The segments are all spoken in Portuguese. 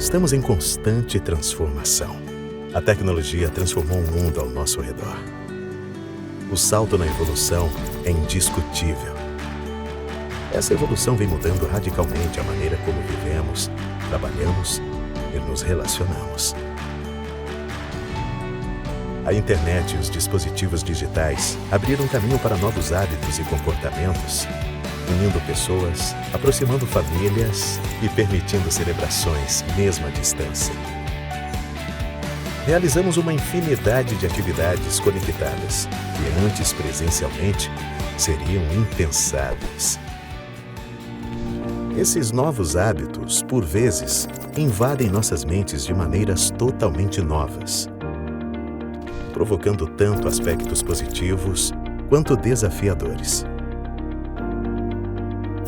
Estamos em constante transformação. A tecnologia transformou o mundo ao nosso redor. O salto na evolução é indiscutível. Essa evolução vem mudando radicalmente a maneira como vivemos, trabalhamos e nos relacionamos. A internet e os dispositivos digitais abriram caminho para novos hábitos e comportamentos, unindo pessoas, aproximando famílias e permitindo celebrações mesmo à distância. Realizamos uma infinidade de atividades conectadas que antes presencialmente seriam impensáveis. Esses novos hábitos, por vezes, invadem nossas mentes de maneiras totalmente novas, provocando tanto aspectos positivos quanto desafiadores.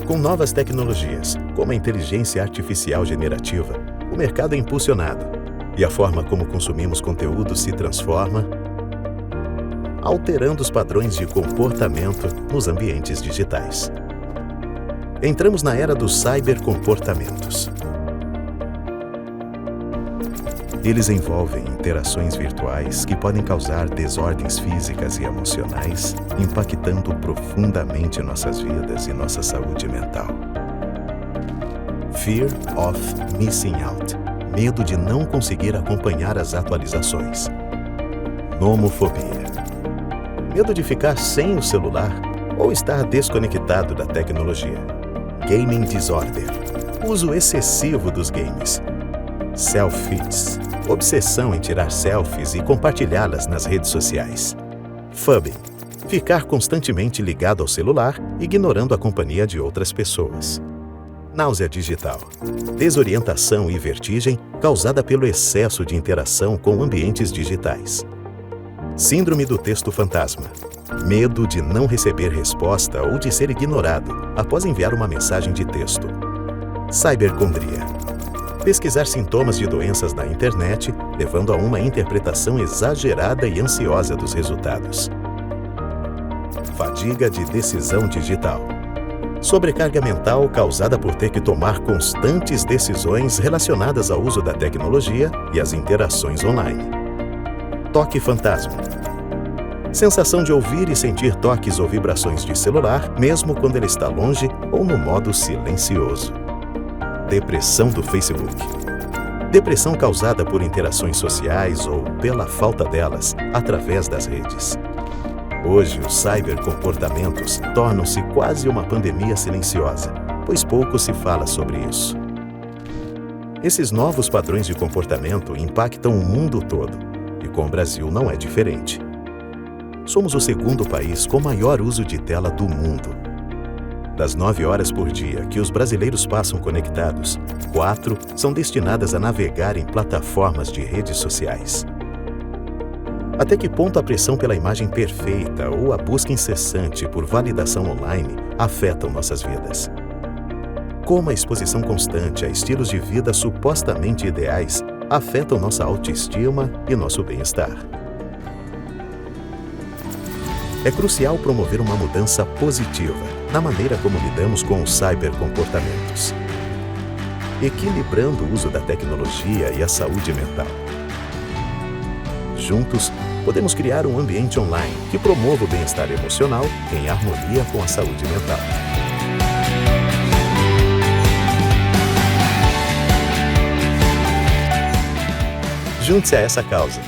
Com novas tecnologias, como a inteligência artificial generativa, o mercado é impulsionado e a forma como consumimos conteúdo se transforma, alterando os padrões de comportamento nos ambientes digitais. Entramos na era dos cybercomportamentos. Eles envolvem interações virtuais que podem causar desordens físicas e emocionais, impactando profundamente nossas vidas e nossa saúde mental. Fear of missing out. Medo de não conseguir acompanhar as atualizações. Nomofobia. Medo de ficar sem o celular ou estar desconectado da tecnologia. Gaming disorder. Uso excessivo dos games. Selfies. Obsessão em tirar selfies e compartilhá-las nas redes sociais. Phubbing. Ficar constantemente ligado ao celular, ignorando a companhia de outras pessoas. Náusea digital. Desorientação e vertigem causada pelo excesso de interação com ambientes digitais. Síndrome do texto fantasma. Medo de não receber resposta ou de ser ignorado após enviar uma mensagem de texto. Cibercondria. Pesquisar sintomas de doenças na internet, levando a uma interpretação exagerada e ansiosa dos resultados. Fadiga de decisão digital. Sobrecarga mental causada por ter que tomar constantes decisões relacionadas ao uso da tecnologia e às interações online. Toque fantasma. Sensação de ouvir e sentir toques ou vibrações de celular, mesmo quando ele está longe ou no modo silencioso. Depressão do Facebook. Depressão causada por interações sociais ou pela falta delas através das redes. Hoje, os cybercomportamentos tornam-se quase uma pandemia silenciosa, pois pouco se fala sobre isso. Esses novos padrões de comportamento impactam o mundo todo, e com o Brasil não é diferente. Somos o segundo país com maior uso de tela do mundo. Das 9 horas por dia que os brasileiros passam conectados, 4 são destinadas a navegar em plataformas de redes sociais. Até que ponto a pressão pela imagem perfeita ou a busca incessante por validação online afetam nossas vidas? Como a exposição constante a estilos de vida supostamente ideais afetam nossa autoestima e nosso bem-estar? É crucial promover uma mudança positiva na maneira como lidamos com os cybercomportamentos, equilibrando o uso da tecnologia e a saúde mental. Juntos, podemos criar um ambiente online que promova o bem-estar emocional em harmonia com a saúde mental. Junte-se a essa causa.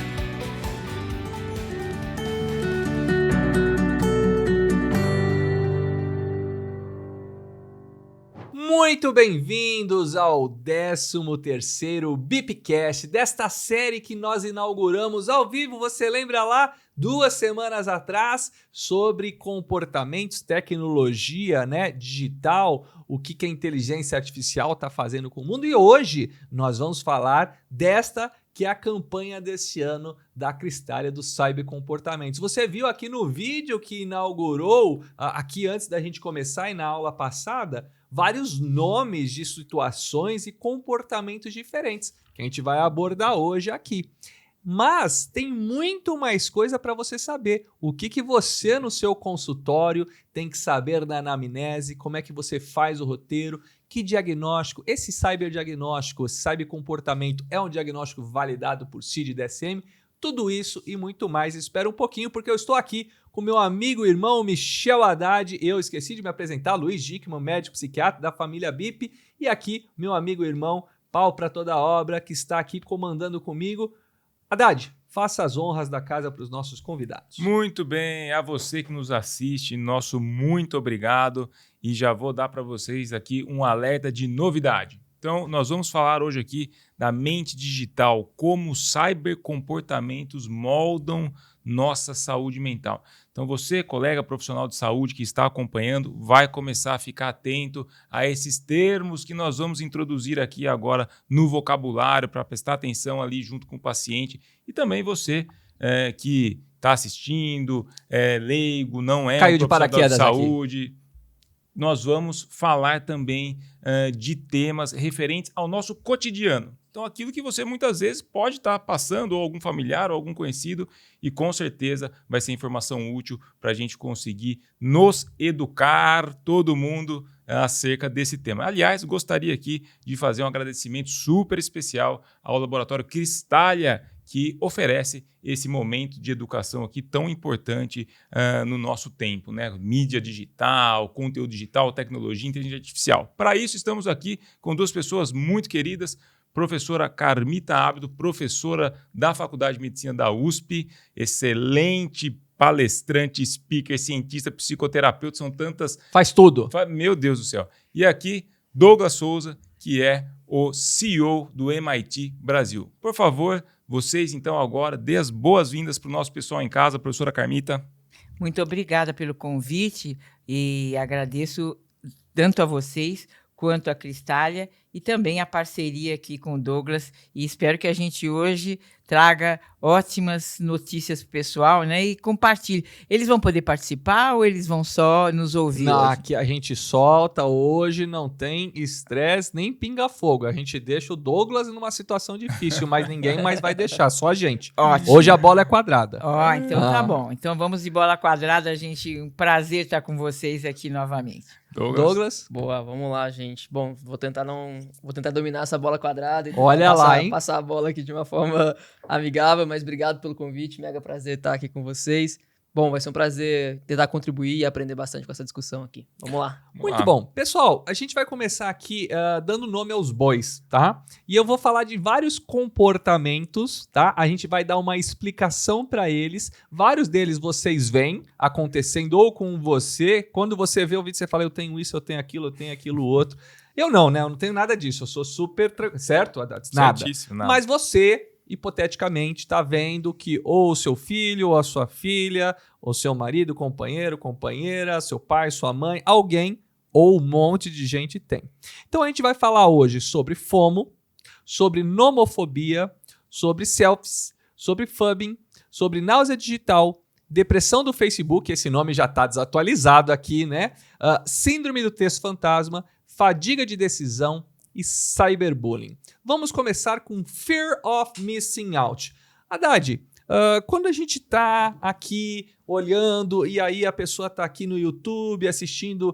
Muito bem-vindos ao 13º Bipcast, desta série que nós inauguramos ao vivo, você lembra lá, 2 semanas atrás, sobre comportamentos, tecnologia, digital, o que a inteligência artificial está fazendo com o mundo. E hoje nós vamos falar desta que é a campanha desse ano da Cristália dos Cybercomportamentos. Você viu aqui no vídeo que inaugurou, aqui antes da gente começar e na aula passada, vários nomes de situações e comportamentos diferentes que a gente vai abordar hoje aqui. Mas tem muito mais coisa para você saber. O que você no seu consultório tem que saber da anamnese, como é que você faz o roteiro, que diagnóstico, esse cyberdiagnóstico, cybercomportamento é um diagnóstico validado por CID e DSM, tudo isso e muito mais. Espera um pouquinho porque eu estou aqui com meu amigo e irmão Michel Haddad. Eu esqueci de me apresentar, Luiz Dickmann, médico psiquiatra da família BIP. E aqui meu amigo e irmão, pau para toda obra, que está aqui comandando comigo. Haddad, faça as honras da casa para os nossos convidados. Muito bem, a você que nos assiste, nosso muito obrigado. E já vou dar para vocês aqui um alerta de novidade. Então, nós vamos falar hoje aqui da mente digital, como cybercomportamentos moldam nossa saúde mental. Então, você, colega profissional de saúde que está acompanhando, vai começar a ficar atento a esses termos que nós vamos introduzir aqui agora no vocabulário para prestar atenção ali junto com o paciente. E também você que está assistindo, leigo, não é Caiu um de profissional paraquedas de saúde. aqui. Nós vamos falar também de temas referentes ao nosso cotidiano. Então, aquilo que você muitas vezes pode estar passando, ou algum familiar, ou algum conhecido, e com certeza vai ser informação útil para a gente conseguir nos educar, todo mundo, acerca desse tema. Aliás, gostaria aqui de fazer um agradecimento super especial ao Laboratório Cristália, que oferece esse momento de educação aqui tão importante no nosso tempo, né? Mídia digital, conteúdo digital, tecnologia, inteligência artificial. Para isso, estamos aqui com duas pessoas muito queridas, professora Carmita Ábido, professora da Faculdade de Medicina da USP, excelente palestrante, speaker, cientista, psicoterapeuta, são tantas... Faz tudo. Meu Deus do céu. E aqui, Douglas Souza, que é o CEO do MIT Brasil. Por favor, vocês então agora dê as boas-vindas para o nosso pessoal em casa, professora Carmita. Muito obrigada pelo convite e agradeço tanto a vocês quanto a Cristália e também a parceria aqui com o Douglas, e espero que a gente hoje traga ótimas notícias para o pessoal, né? E compartilhe. Eles vão poder participar ou eles vão só nos ouvir? Não, hoje? aqui a gente solta hoje, não tem estresse nem pinga-fogo. A gente deixa o Douglas numa situação difícil, mas ninguém mais vai deixar, só a gente. Ótimo. Hoje a bola é quadrada. Então tá bom. Então vamos de bola quadrada, um prazer estar com vocês aqui novamente. Douglas? Boa, vamos lá, gente. Bom, vou tentar dominar essa bola quadrada e Olha lá, hein? passar a bola aqui de uma forma amigável, mas obrigado pelo convite, mega prazer estar aqui com vocês. Bom, vai ser um prazer tentar contribuir e aprender bastante com essa discussão aqui. Vamos lá. Muito bom. Pessoal, a gente vai começar aqui dando nome aos bois, tá? E eu vou falar de vários comportamentos, tá? A gente vai dar uma explicação para eles. Vários deles vocês veem acontecendo ou com você. Quando você vê o vídeo, você fala, eu tenho isso, eu tenho aquilo outro. Eu não, né? Eu não tenho nada disso. Eu sou super... Certo, Haddad? Nada. Certíssimo, nada. Mas você... hipoteticamente, está vendo que ou o seu filho, ou a sua filha, ou seu marido, companheiro, companheira, seu pai, sua mãe, alguém ou um monte de gente tem. Então a gente vai falar hoje sobre FOMO, sobre nomofobia, sobre selfies, sobre fubbing, sobre náusea digital, depressão do Facebook, esse nome já está desatualizado aqui, né? Síndrome do texto fantasma, fadiga de decisão, e cyberbullying. Vamos começar com Fear of Missing Out. Haddad, quando a gente está aqui olhando e aí a pessoa está aqui no YouTube assistindo...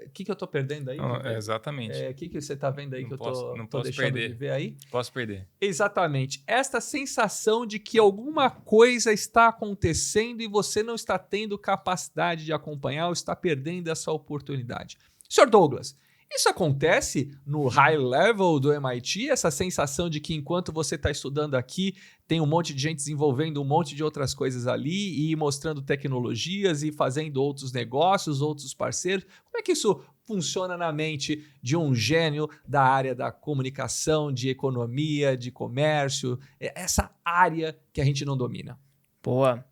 O que eu estou perdendo aí? Exatamente. O que você está vendo aí Não que posso- eu não estou posso deixando perder. de ver aí? Posso perder. Exatamente. Esta sensação de que alguma coisa está acontecendo e você não está tendo capacidade de acompanhar ou está perdendo essa oportunidade. Sr. Douglas, isso acontece no high level do MIT? Essa sensação de que enquanto você está estudando aqui, tem um monte de gente desenvolvendo um monte de outras coisas ali e mostrando tecnologias e fazendo outros negócios, outros parceiros. Como é que isso funciona na mente de um gênio da área da comunicação, de economia, de comércio? Essa área que a gente não domina. Boa.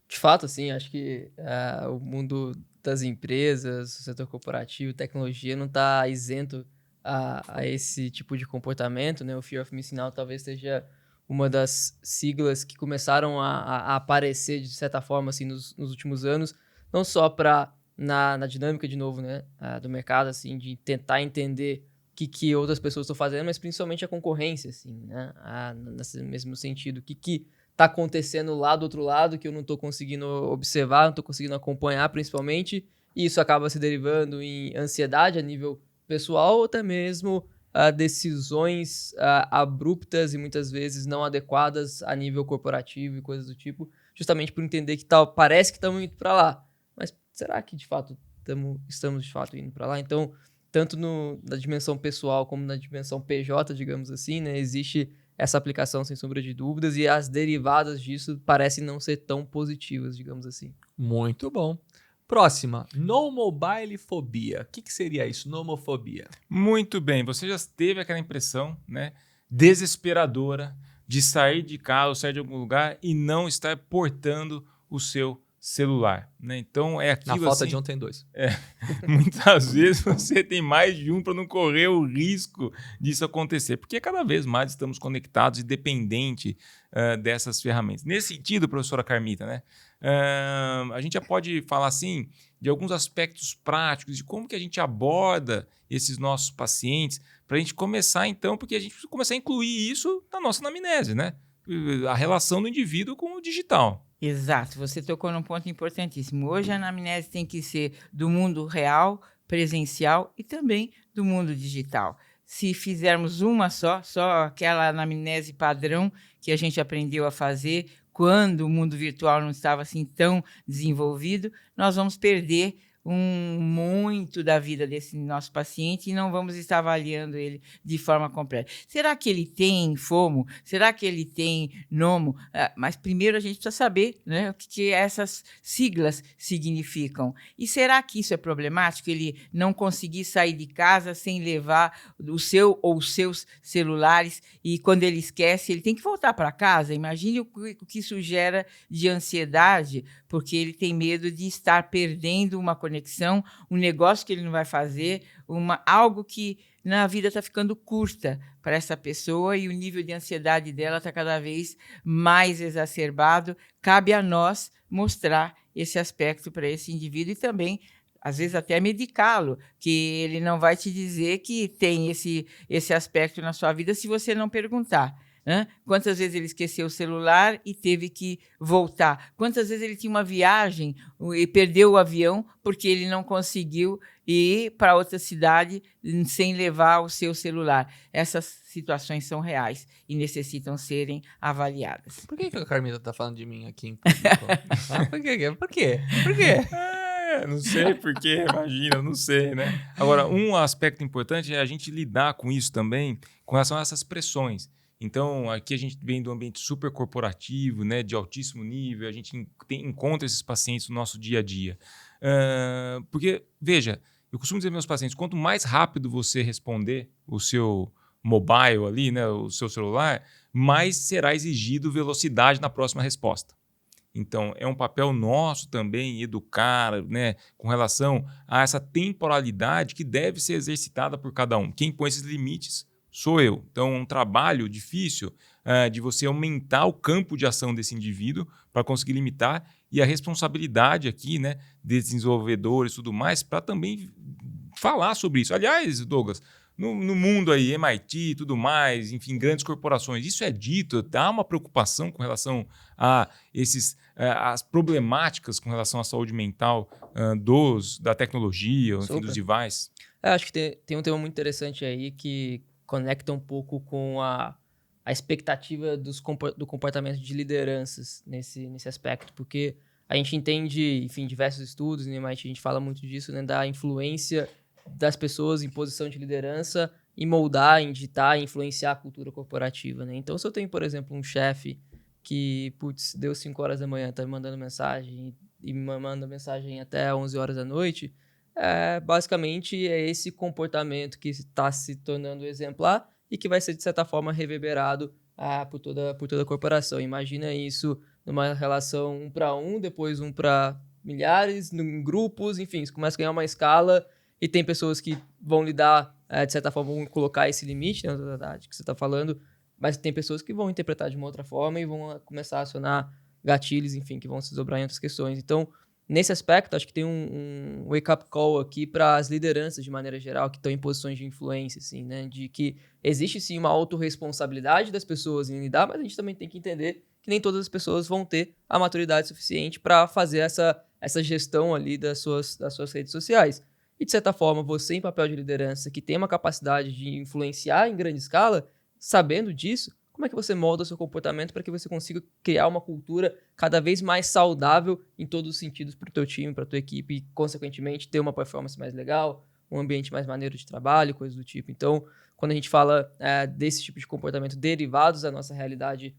De fato, assim, acho que o mundo das empresas, o setor corporativo, tecnologia, não está isento a esse tipo de comportamento, né? O Fear of Missing Out talvez seja uma das siglas que começaram a aparecer, de certa forma, assim, nos últimos anos, não só na dinâmica, de novo, né, do mercado, assim, de tentar entender que outras pessoas estão fazendo, mas principalmente a concorrência, assim, né? Nesse mesmo sentido. O que tá acontecendo lá do outro lado que eu não tô conseguindo observar, não tô conseguindo acompanhar, principalmente, e isso acaba se derivando em ansiedade a nível pessoal ou até mesmo decisões abruptas e muitas vezes não adequadas a nível corporativo e coisas do tipo, justamente por entender que parece que estamos indo para lá, mas será que de fato estamos de fato indo para lá? Então, tanto na dimensão pessoal como na dimensão PJ, digamos assim, né, existe essa aplicação sem sombra de dúvidas e as derivadas disso parecem não ser tão positivas, digamos assim. Muito bom. Próxima, nomobile fobia. O que seria isso, nomofobia? Muito bem, você já teve aquela impressão, né, desesperadora de sair de casa ou sair de algum lugar e não estar portando o seu celular, né? Então é aquilo Na falta assim, de um tem dois. muitas vezes você tem mais de um para não correr o risco disso acontecer, porque cada vez mais estamos conectados e dependentes dessas ferramentas. Nesse sentido, professora Carmita, né, a gente já pode falar assim de alguns aspectos práticos de como que a gente aborda esses nossos pacientes para a gente começar então, porque a gente precisa começar a incluir isso na nossa anamnese, né? A relação do indivíduo com o digital. Exato, você tocou num ponto importantíssimo. Hoje a anamnese tem que ser do mundo real, presencial e também do mundo digital. Se fizermos uma só aquela anamnese padrão que a gente aprendeu a fazer quando o mundo virtual não estava assim tão desenvolvido, nós vamos perder muito da vida desse nosso paciente e não vamos estar avaliando ele de forma completa. Será que ele tem FOMO? Será que ele tem NOMO? Mas primeiro a gente precisa saber, né, o que essas siglas significam. E será que isso é problemático? Ele não conseguir sair de casa sem levar o seu ou os seus celulares e quando ele esquece, ele tem que voltar para casa? Imagine o que isso gera de ansiedade, porque ele tem medo de estar perdendo uma conexão, um negócio que ele não vai fazer, algo que na vida está ficando curta para essa pessoa e o nível de ansiedade dela está cada vez mais exacerbado. Cabe a nós mostrar esse aspecto para esse indivíduo e também, às vezes, até medicá-lo, que ele não vai te dizer que tem esse aspecto na sua vida se você não perguntar. Quantas vezes ele esqueceu o celular e teve que voltar? Quantas vezes ele tinha uma viagem e perdeu o avião porque ele não conseguiu ir para outra cidade sem levar o seu celular? Essas situações são reais e necessitam serem avaliadas. Por que a Carmita está falando de mim aqui em público? Por quê? Por quê? Não sei porquê, imagina, não sei, né? Agora, um aspecto importante é a gente lidar com isso também, com relação a essas pressões. Então, aqui a gente vem de um ambiente super corporativo, né, de altíssimo nível, a gente encontra esses pacientes no nosso dia a dia. Porque, veja, eu costumo dizer aos meus pacientes, quanto mais rápido você responder o seu mobile ali, né, o seu celular, mais será exigido velocidade na próxima resposta. Então, é um papel nosso também educar, né, com relação a essa temporalidade que deve ser exercitada por cada um. Quem põe esses limites sou eu. Então, é um trabalho difícil de você aumentar o campo de ação desse indivíduo para conseguir limitar e a responsabilidade aqui, né, desses desenvolvedores e tudo mais, para também falar sobre isso. Aliás, Douglas, no mundo aí, MIT e tudo mais, enfim, grandes corporações, isso é dito, há uma preocupação com relação a as problemáticas com relação à saúde mental da tecnologia, enfim, dos devices? Acho que tem um tema muito interessante aí que conecta um pouco com a expectativa do comportamento de lideranças nesse aspecto, porque a gente entende, enfim, diversos estudos, no MIT a gente fala muito disso, né, da influência das pessoas em posição de liderança em moldar, em ditar, em influenciar a cultura corporativa, né? Então, se eu tenho, por exemplo, um chefe que, deu 5 horas da manhã, tá me mandando mensagem e me manda mensagem até 11 horas da noite, basicamente é esse comportamento que está se tornando exemplar e que vai ser, de certa forma, reverberado por toda a corporação. Imagina isso numa relação 1 para 1, depois 1 para milhares, em grupos, enfim, você começa a ganhar uma escala e tem pessoas que vão lidar, de certa forma, vão colocar esse limite, né, na verdade, que você está falando, mas tem pessoas que vão interpretar de uma outra forma e vão começar a acionar gatilhos, enfim, que vão se desdobrar em outras questões. Então, nesse aspecto, acho que tem um wake-up call aqui para as lideranças, de maneira geral, que estão em posições de influência, assim, né? De que existe, sim, uma autorresponsabilidade das pessoas em lidar, mas a gente também tem que entender que nem todas as pessoas vão ter a maturidade suficiente para fazer essa gestão ali das suas redes sociais. E, de certa forma, você, em papel de liderança, que tem uma capacidade de influenciar em grande escala, sabendo disso, como é que você molda o seu comportamento para que você consiga criar uma cultura cada vez mais saudável em todos os sentidos para o teu time, para a tua equipe e, consequentemente, ter uma performance mais legal, um ambiente mais maneiro de trabalho, coisas do tipo. Então, quando a gente fala desse tipo de comportamento derivados da nossa realidade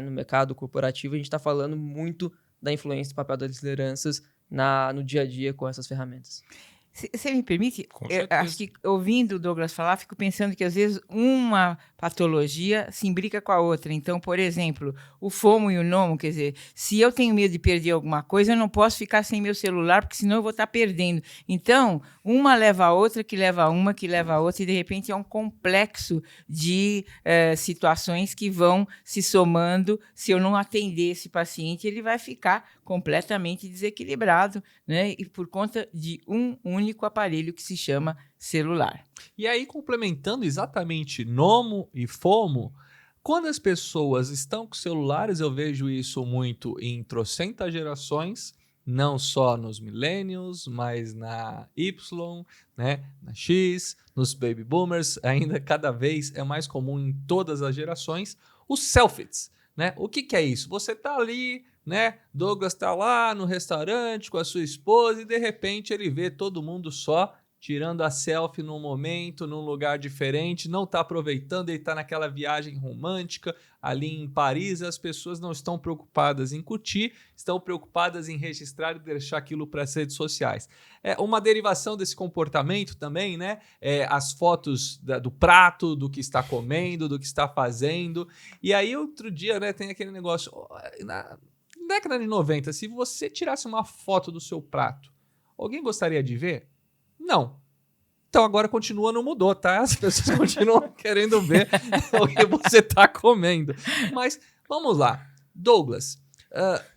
no mercado corporativo, a gente está falando muito da influência do papel das lideranças no dia a dia com essas ferramentas. Você me permite? Com Eu certeza. acho que, ouvindo o Douglas falar, fico pensando que, às vezes, uma patologia se imbrica com a outra. Então, por exemplo, o FOMO e o NOMO, quer dizer, se eu tenho medo de perder alguma coisa, eu não posso ficar sem meu celular, porque senão eu vou estar perdendo. Então, uma leva a outra, que leva a uma, que leva a outra, e, de repente, é um complexo de situações que vão se somando. Se eu não atender esse paciente, ele vai ficar completamente desequilibrado, né? E por conta de um único aparelho que se chama celular. E aí, complementando exatamente NOMO e FOMO, quando as pessoas estão com celulares, eu vejo isso muito em trocentas gerações, não só nos millennials, mas na Y, né, na X, nos baby boomers, ainda cada vez é mais comum em todas as gerações, os selfies, né? O que é isso? Você tá ali, né? Douglas tá lá no restaurante com a sua esposa e de repente ele vê todo mundo só tirando a selfie num momento, num lugar diferente, não está aproveitando, ele está naquela viagem romântica ali em Paris, as pessoas não estão preocupadas em curtir, estão preocupadas em registrar e deixar aquilo para as redes sociais. É uma derivação desse comportamento também, né? As fotos do prato, do que está comendo, do que está fazendo. E aí outro dia, né, tem aquele negócio, na década de 90, se você tirasse uma foto do seu prato, alguém gostaria de ver? Não. Então agora continua, não mudou, tá? As pessoas continuam querendo ver o que você tá comendo. Mas vamos lá. Douglas,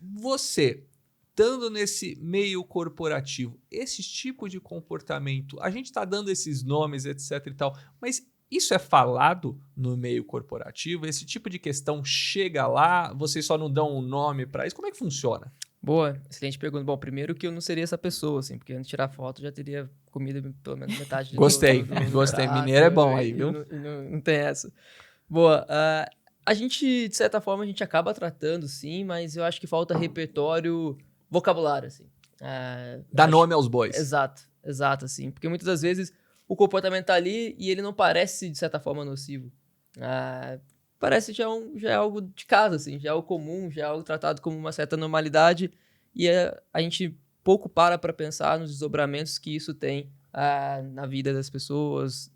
você, estando nesse meio corporativo, esse tipo de comportamento, a gente tá dando esses nomes, etc e tal, mas isso é falado no meio corporativo? Esse tipo de questão chega lá, vocês só não dão um nome para isso? Como é que funciona? Boa, excelente pergunta. Bom, primeiro que eu não seria essa pessoa, assim, porque antes de tirar foto já teria comido pelo menos metade Gostei, do gostei. prato, Mineiro é bom aí, e viu? Não tem essa. Boa, a gente, de certa forma, a gente acaba tratando, sim, mas eu acho que falta repertório, vocabulário, assim. Dá nome aos bois. Exato, assim, porque muitas das vezes o comportamento tá ali e ele não parece, de certa forma, nocivo. Parece já é algo de casa, assim, já é algo comum, já é algo tratado como uma certa normalidade e a gente pouco para pensar nos desdobramentos que isso tem na vida das pessoas,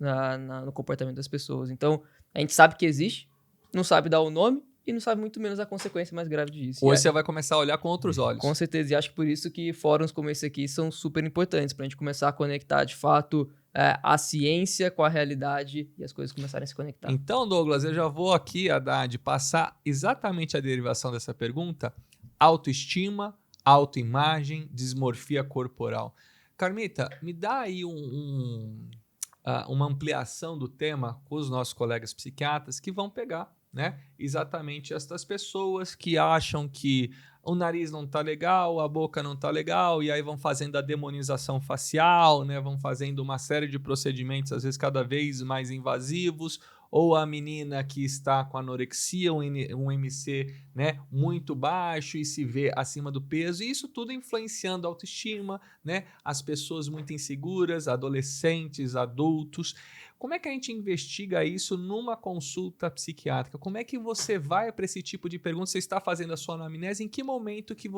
no comportamento das pessoas. Então, a gente sabe que existe, não sabe dar o nome e não sabe muito menos a consequência mais grave disso. Hoje você vai começar a olhar com outros olhos. Com certeza, e acho que por isso que fóruns como esse aqui são super importantes, para a gente começar a conectar, de fato, a ciência com a realidade e as coisas começarem a se conectar. Então, Douglas, eu já vou aqui, Haddad, passar exatamente a derivação dessa pergunta. Autoestima, autoimagem, dismorfia corporal. Carmita, me dá aí uma ampliação do tema com os nossos colegas psiquiatras que vão pegar, né, exatamente estas pessoas que acham que o nariz não tá legal, a boca não tá legal, e aí vão fazendo a demonização facial, né? Vão fazendo uma série de procedimentos, às vezes cada vez mais invasivos, ou a menina que está com anorexia, um MC, né, muito baixo e se vê acima do peso, e isso tudo influenciando a autoestima, né? As pessoas muito inseguras, adolescentes, adultos. Como é que a gente investiga isso numa consulta psiquiátrica? Como é que você vai para esse tipo de pergunta? Você está fazendo a sua anamnese? Em que momento que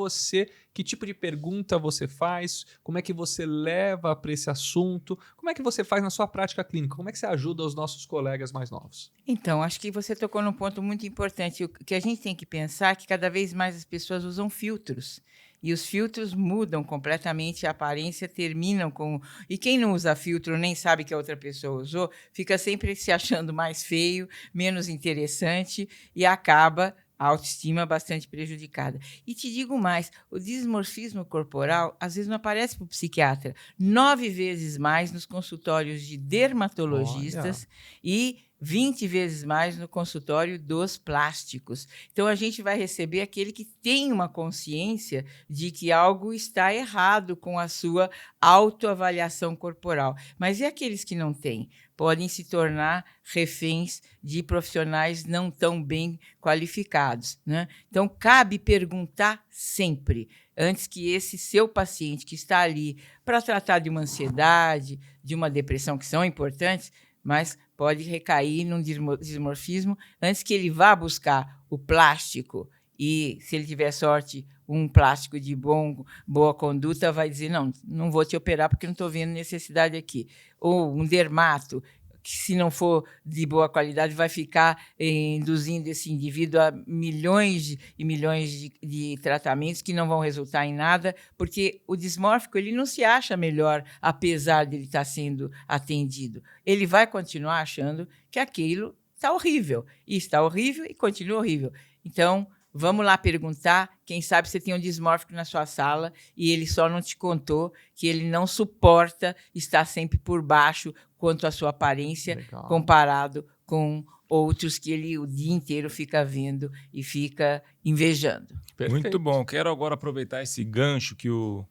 tipo de pergunta você faz? Como é que você leva para esse assunto? Como é que você faz na sua prática clínica? Como é que você ajuda os nossos colegas mais novos? Então, acho que você tocou num ponto muito importante. O que a gente tem que pensar é que cada vez mais as pessoas usam filtros. E os filtros mudam completamente a aparência, terminam com... E quem não usa filtro nem sabe que a outra pessoa usou, fica sempre se achando mais feio, menos interessante e acaba a autoestima bastante prejudicada. E te digo mais, o dismorfismo corporal às vezes não aparece para o psiquiatra, 9 vezes mais nos consultórios de dermatologistas e 20 vezes mais no consultório dos plásticos. Então, a gente vai receber aquele que tem uma consciência de que algo está errado com a sua autoavaliação corporal. Mas e aqueles que não têm? Podem se tornar reféns de profissionais não tão bem qualificados, né? Então, cabe perguntar sempre, antes que esse seu paciente que está ali para tratar de uma ansiedade, de uma depressão, que são importantes, mas pode recair num dismorfismo antes que ele vá buscar o plástico e, se ele tiver sorte, um plástico de boa conduta, vai dizer, não vou te operar porque não estou vendo necessidade aqui. Ou um dermato, que se não for de boa qualidade, vai ficar induzindo esse indivíduo a milhões e milhões de tratamentos que não vão resultar em nada, porque o dismórfico ele não se acha melhor, apesar de ele estar sendo atendido. Ele vai continuar achando que aquilo está horrível. E está horrível e continua horrível. Então, vamos lá perguntar, quem sabe você tem um dismórfico na sua sala e ele só não te contou que ele não suporta estar sempre por baixo quanto à sua aparência, legal, comparado com outros que ele o dia inteiro fica vendo e fica invejando. Perfeito. Muito bom. Quero agora aproveitar esse gancho que o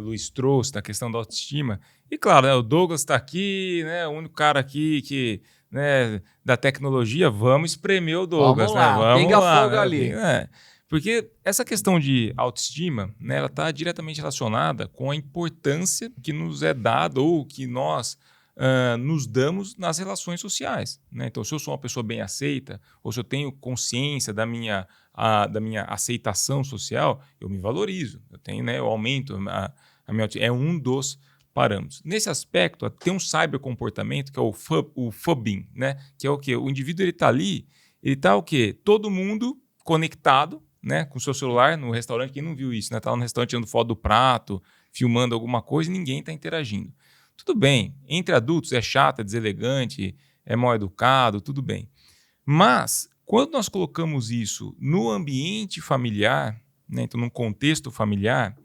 Luiz trouxe da questão da autoestima. E claro, né, o Douglas está aqui, né, o único cara aqui que... né, da tecnologia, vamos espremer o Douglas. Vamos lá, né? Vamos pinga lá, fogo né? ali. Porque essa questão de autoestima, né, ela está diretamente relacionada com a importância que nos é dada ou que nós nos damos nas relações sociais. Né? Então, se eu sou uma pessoa bem aceita, ou se eu tenho consciência da minha aceitação social, eu me valorizo. Eu tenho, né, eu aumento a minha autoestima. É um dos parâmetros. Nesse aspecto, tem um cybercomportamento, que é o fubbing, né? Que é o quê? O indivíduo está ali, ele está o quê? Todo mundo conectado, né, com o seu celular no restaurante. Quem não viu isso? Né? Tá no restaurante tirando foto do prato, filmando alguma coisa e ninguém está interagindo. Tudo bem, entre adultos é chato, é deselegante, é mal educado, tudo bem. Mas, quando nós colocamos isso no ambiente familiar, né, então num contexto familiar,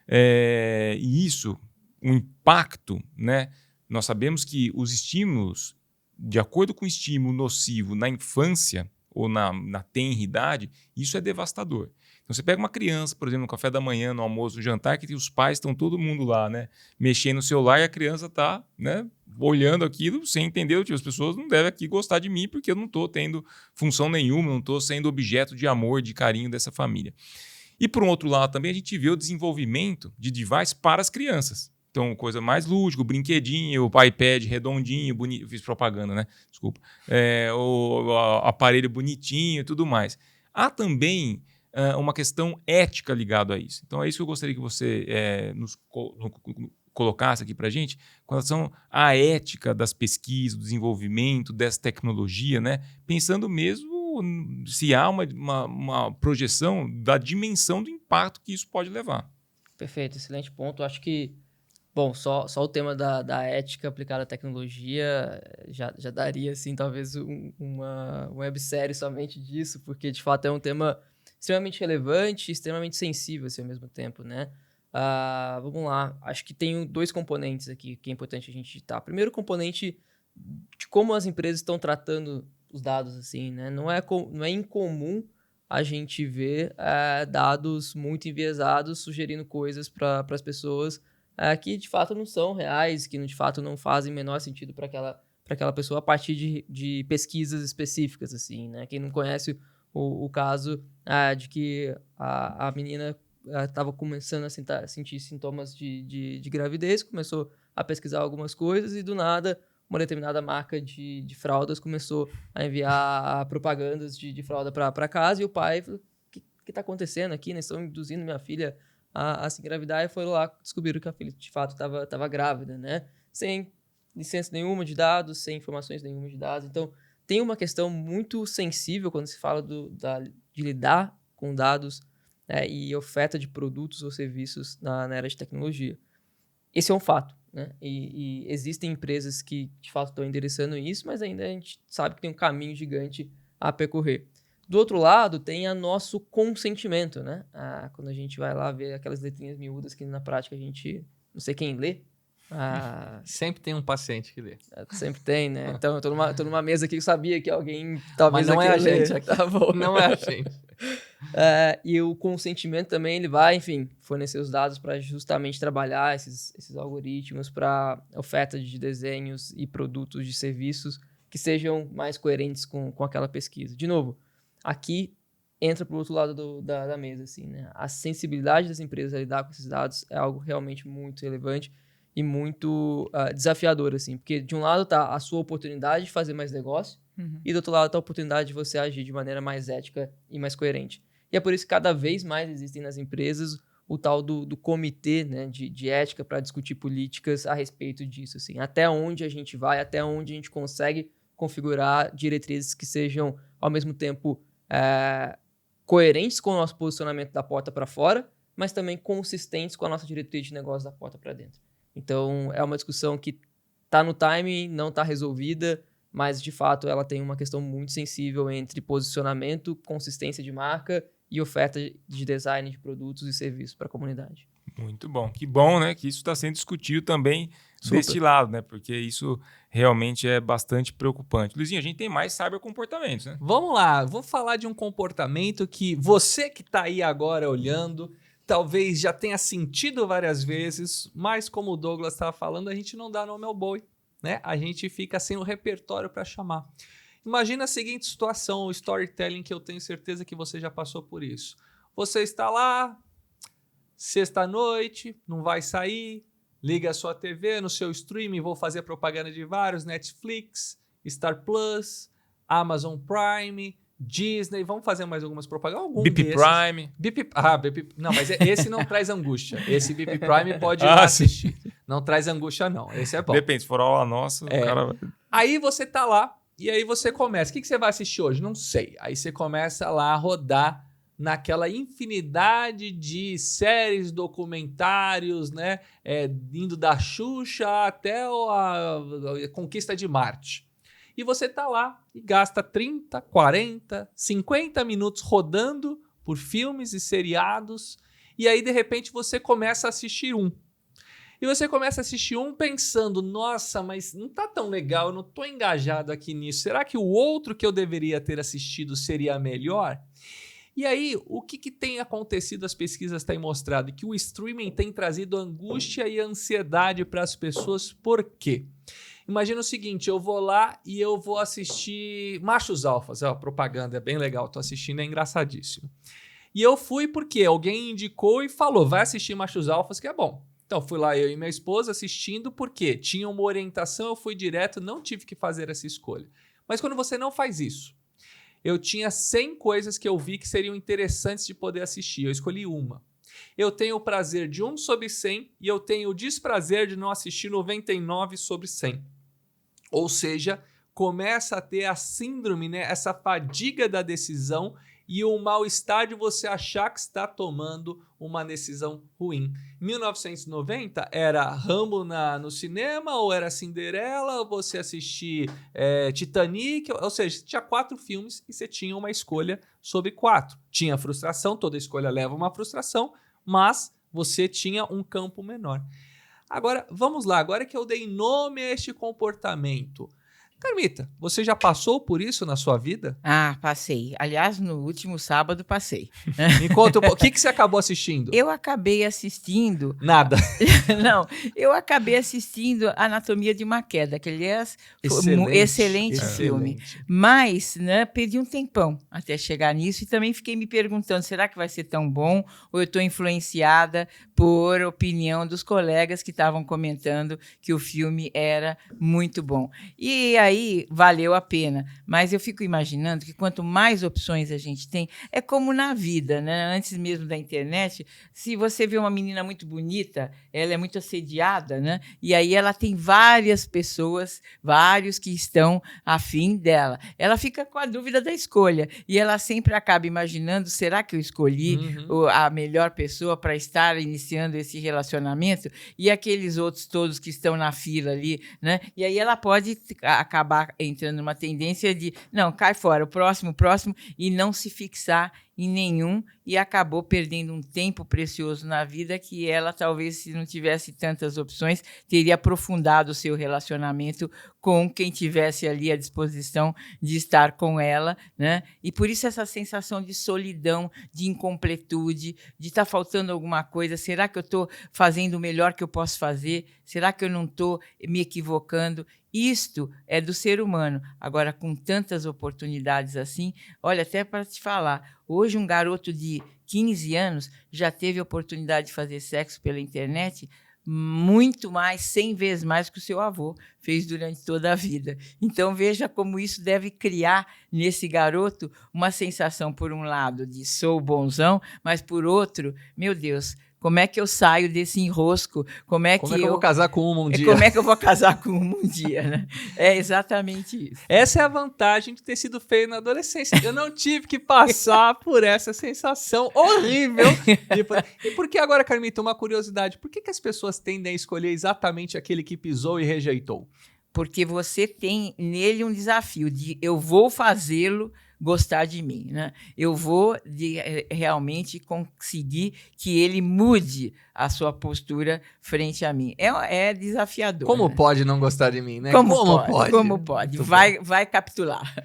e isso... um impacto, né? Nós sabemos que os estímulos, de acordo com o estímulo nocivo na infância ou na tenridade, isso é devastador. Então, você pega uma criança, por exemplo, no café da manhã, no almoço, no jantar, que os pais estão todo mundo lá, né, mexendo no celular e a criança está, né, olhando aquilo sem entender, tipo, as pessoas não devem aqui gostar de mim porque eu não estou tendo função nenhuma, não estou sendo objeto de amor, de carinho dessa família. E, por um outro lado, também a gente vê o desenvolvimento de device para as crianças. Então, coisa mais lúdica, o brinquedinho, o iPad redondinho, bonito, fiz propaganda, né? Desculpa. O aparelho bonitinho e tudo mais. Há também uma questão ética ligada a isso. Então, é isso que eu gostaria que você nos colocasse aqui para a gente, com relação à ética das pesquisas, do desenvolvimento dessa tecnologia, né? Pensando mesmo se há uma projeção da dimensão do impacto que isso pode levar. Perfeito, excelente ponto. Acho que bom, só o tema da ética aplicada à tecnologia já daria, assim, talvez uma websérie somente disso, porque, de fato, é um tema extremamente relevante e extremamente sensível, assim, ao mesmo tempo, né? Vamos lá. Acho que tem 2 componentes aqui que é importante a gente citar. Primeiro, o componente de como as empresas estão tratando os dados, assim, né? Não é incomum a gente ver dados muito enviesados sugerindo coisas para as pessoas que de fato não são reais, que de fato não fazem o menor sentido para aquela pessoa a partir de pesquisas específicas, assim, né? Quem não conhece o caso de que a menina estava começando a sentir sintomas de gravidez, começou a pesquisar algumas coisas e do nada uma determinada marca de fraldas começou a enviar propagandas de fralda para casa e o pai falou, o que está acontecendo aqui? Né? Estão induzindo minha filha a se engravidar e foram lá, descobriram que a filha de fato estava grávida, né? Sem licença nenhuma de dados, sem informações nenhuma de dados. Então, tem uma questão muito sensível quando se fala de lidar com dados e oferta de produtos ou serviços na era de tecnologia. Esse é um fato, né? E existem empresas que, de fato, estão endereçando isso, mas ainda a gente sabe que tem um caminho gigante a percorrer. Do outro lado, tem o nosso consentimento, né? Quando a gente vai lá ver aquelas letrinhas miúdas que na prática a gente, não sei quem lê. Sempre tem um paciente que lê. Sempre tem, né? Então, eu tô numa mesa aqui que eu sabia que alguém talvez Mas não é a aqui lê. gente. Tá bom. Não é a gente. E o consentimento também, ele vai, enfim, fornecer os dados para justamente trabalhar esses algoritmos para oferta de desenhos e produtos de serviços que sejam mais coerentes com aquela pesquisa. De novo, aqui entra pro outro lado da mesa, assim, né? A sensibilidade das empresas a lidar com esses dados é algo realmente muito relevante e muito desafiador, assim, porque de um lado tá a sua oportunidade de fazer mais negócio e do outro lado tá a oportunidade de você agir de maneira mais ética e mais coerente. E é por isso que cada vez mais existem nas empresas o tal do comitê, né, de ética para discutir políticas a respeito disso, assim, até onde a gente vai, até onde a gente consegue configurar diretrizes que sejam, ao mesmo tempo, coerentes com o nosso posicionamento da porta para fora, mas também consistentes com a nossa diretriz de negócio da porta para dentro. Então, é uma discussão que está no time, não está resolvida, mas, de fato, ela tem uma questão muito sensível entre posicionamento, consistência de marca e oferta de design de produtos e serviços para a comunidade. Muito bom. Que bom, né? Que isso está sendo discutido também Super. deste lado, né? Porque isso realmente é bastante preocupante. Luizinho, a gente tem mais cybercomportamentos, né? Vamos lá, vou falar de um comportamento que você que está aí agora olhando, talvez já tenha sentido várias vezes, mas como o Douglas estava falando, a gente não dá nome ao boi, né? A gente fica sem o repertório para chamar. Imagina a seguinte situação, o storytelling, que eu tenho certeza que você já passou por isso. Você está lá, sexta-noite, não vai sair, liga a sua TV no seu streaming, vou fazer propaganda de vários, Netflix, Star Plus, Amazon Prime, Disney, vamos fazer mais algumas propagandas? BIP Prime. Não, mas esse não traz angústia. Esse BIP Prime pode ir lá assistir. Não traz angústia, não. Esse é bom. Depende, se for aula nossa, o cara... Aí você tá lá, e aí você começa. O que você vai assistir hoje? Não sei. Aí você começa lá a rodar naquela infinidade de séries, documentários, né? Indo da Xuxa até a Conquista de Marte. E você tá lá e gasta 30, 40, 50 minutos rodando por filmes e seriados. E aí, de repente, você começa a assistir um. E você começa a assistir um pensando, nossa, mas não tá tão legal, eu não tô engajado aqui nisso. Será que o outro que eu deveria ter assistido seria melhor? E aí, o que tem acontecido? As pesquisas têm mostrado que o streaming tem trazido angústia e ansiedade para as pessoas. Por quê? Imagina o seguinte, eu vou lá e eu vou assistir Machos Alfas. A propaganda é bem legal, tô assistindo, é engraçadíssimo. E eu fui porque alguém indicou e falou, vai assistir Machos Alfas que é bom. Então fui lá eu e minha esposa assistindo porque tinha uma orientação, eu fui direto, não tive que fazer essa escolha. Mas quando você não faz isso, eu tinha 100 coisas que eu vi que seriam interessantes de poder assistir, eu escolhi uma. Eu tenho o prazer de 1 sobre 100 e eu tenho o desprazer de não assistir 99 sobre 100. Ou seja, começa a ter a síndrome, né? Essa fadiga da decisão e o mal-estar de você achar que está tomando uma decisão ruim. Em 1990, era Rambo no cinema, ou era Cinderela, ou você assistir Titanic, ou seja, tinha 4 filmes e você tinha uma escolha sobre 4. Tinha frustração, toda escolha leva uma frustração, mas você tinha um campo menor. Agora, vamos lá, agora que eu dei nome a este comportamento. Carmita, você já passou por isso na sua vida? Ah, passei. Aliás, no último sábado passei. Me conta um pouco. O que você acabou assistindo? Eu acabei assistindo... Nada. Não, eu acabei assistindo Anatomia de uma Queda, que aliás foi um excelente filme. Mas, né, perdi um tempão até chegar nisso e também fiquei me perguntando, será que vai ser tão bom ou eu estou influenciada por opinião dos colegas que estavam comentando que o filme era muito bom. E aí valeu a pena, mas eu fico imaginando que quanto mais opções a gente tem, é como na vida, né? Antes mesmo da internet, se você vê uma menina muito bonita, ela é muito assediada, né? E aí ela tem várias pessoas, vários que estão afim dela. Ela fica com a dúvida da escolha e ela sempre acaba imaginando, será que eu escolhi a melhor pessoa para estar iniciando esse relacionamento? E aqueles outros todos que estão na fila ali, né? E aí ela pode acabar entrando numa tendência de, não, cai fora, o próximo, e não se fixar em nenhum, e acabou perdendo um tempo precioso na vida que ela, talvez, se não tivesse tantas opções, teria aprofundado o seu relacionamento com quem tivesse ali à disposição de estar com ela, né? E por isso essa sensação de solidão, de incompletude, de estar faltando alguma coisa. Será que eu estou fazendo o melhor que eu posso fazer? Será que eu não estou me equivocando? Isto é do ser humano. Agora, com tantas oportunidades assim, olha, até para te falar, hoje um garoto de 15 anos já teve a oportunidade de fazer sexo pela internet muito mais, 100 vezes mais que o seu avô fez durante toda a vida. Então, veja como isso deve criar nesse garoto uma sensação, por um lado, de sou bonzão, mas, por outro, meu Deus, como é que eu saio desse enrosco? Como é que eu vou casar com uma um dia? Como é que eu vou casar com uma um dia, né? É exatamente isso. Essa é a vantagem de ter sido feio na adolescência. Eu não tive que passar por essa sensação horrível. E por que agora, Carmita, uma curiosidade, por que as pessoas tendem a escolher exatamente aquele que pisou e rejeitou? Porque você tem nele um desafio de eu vou fazê-lo gostar de mim, né? Eu vou realmente conseguir que ele mude a sua postura frente a mim. É desafiador. Como né? pode não gostar de mim, né? Como pode? Como pode? Vai capitular.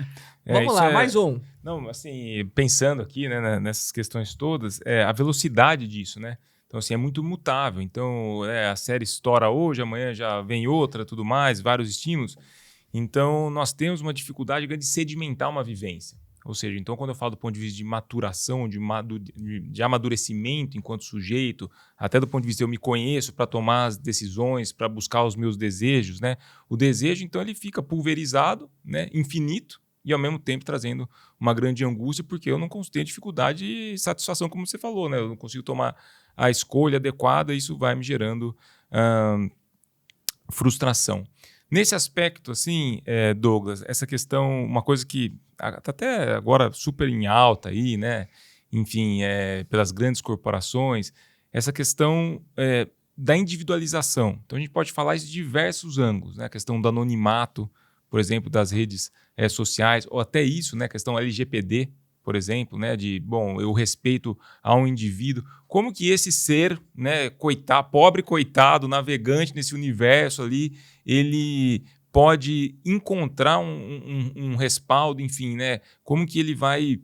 Vamos lá, mais um. Não, assim, pensando aqui, né, nessas questões todas, a velocidade disso, né? Então, assim, é muito mutável. Então, a série estoura hoje, amanhã já vem outra, tudo mais, vários estímulos. Então, nós temos uma dificuldade grande de sedimentar uma vivência. Ou seja, então, quando eu falo do ponto de vista de maturação, de amadurecimento enquanto sujeito, até do ponto de vista eu me conheço para tomar as decisões, para buscar os meus desejos, né? O desejo, então, ele fica pulverizado, né? Infinito, e ao mesmo tempo trazendo uma grande angústia, porque eu não tenho dificuldade de satisfação, como você falou, né? Eu não consigo tomar a escolha adequada, e isso vai me gerando frustração. Nesse aspecto, assim, Douglas, essa questão, uma coisa que está até agora super em alta aí, né? Enfim, pelas grandes corporações, essa questão da individualização. Então, a gente pode falar isso de diversos ângulos, né? A questão do anonimato, por exemplo, das redes sociais, ou até isso, né? A questão LGPD, por exemplo, né? Eu respeito a um indivíduo. Como que esse ser, né? Pobre coitado, navegante nesse universo ali, ele pode encontrar um respaldo, enfim, né? Como que ele vai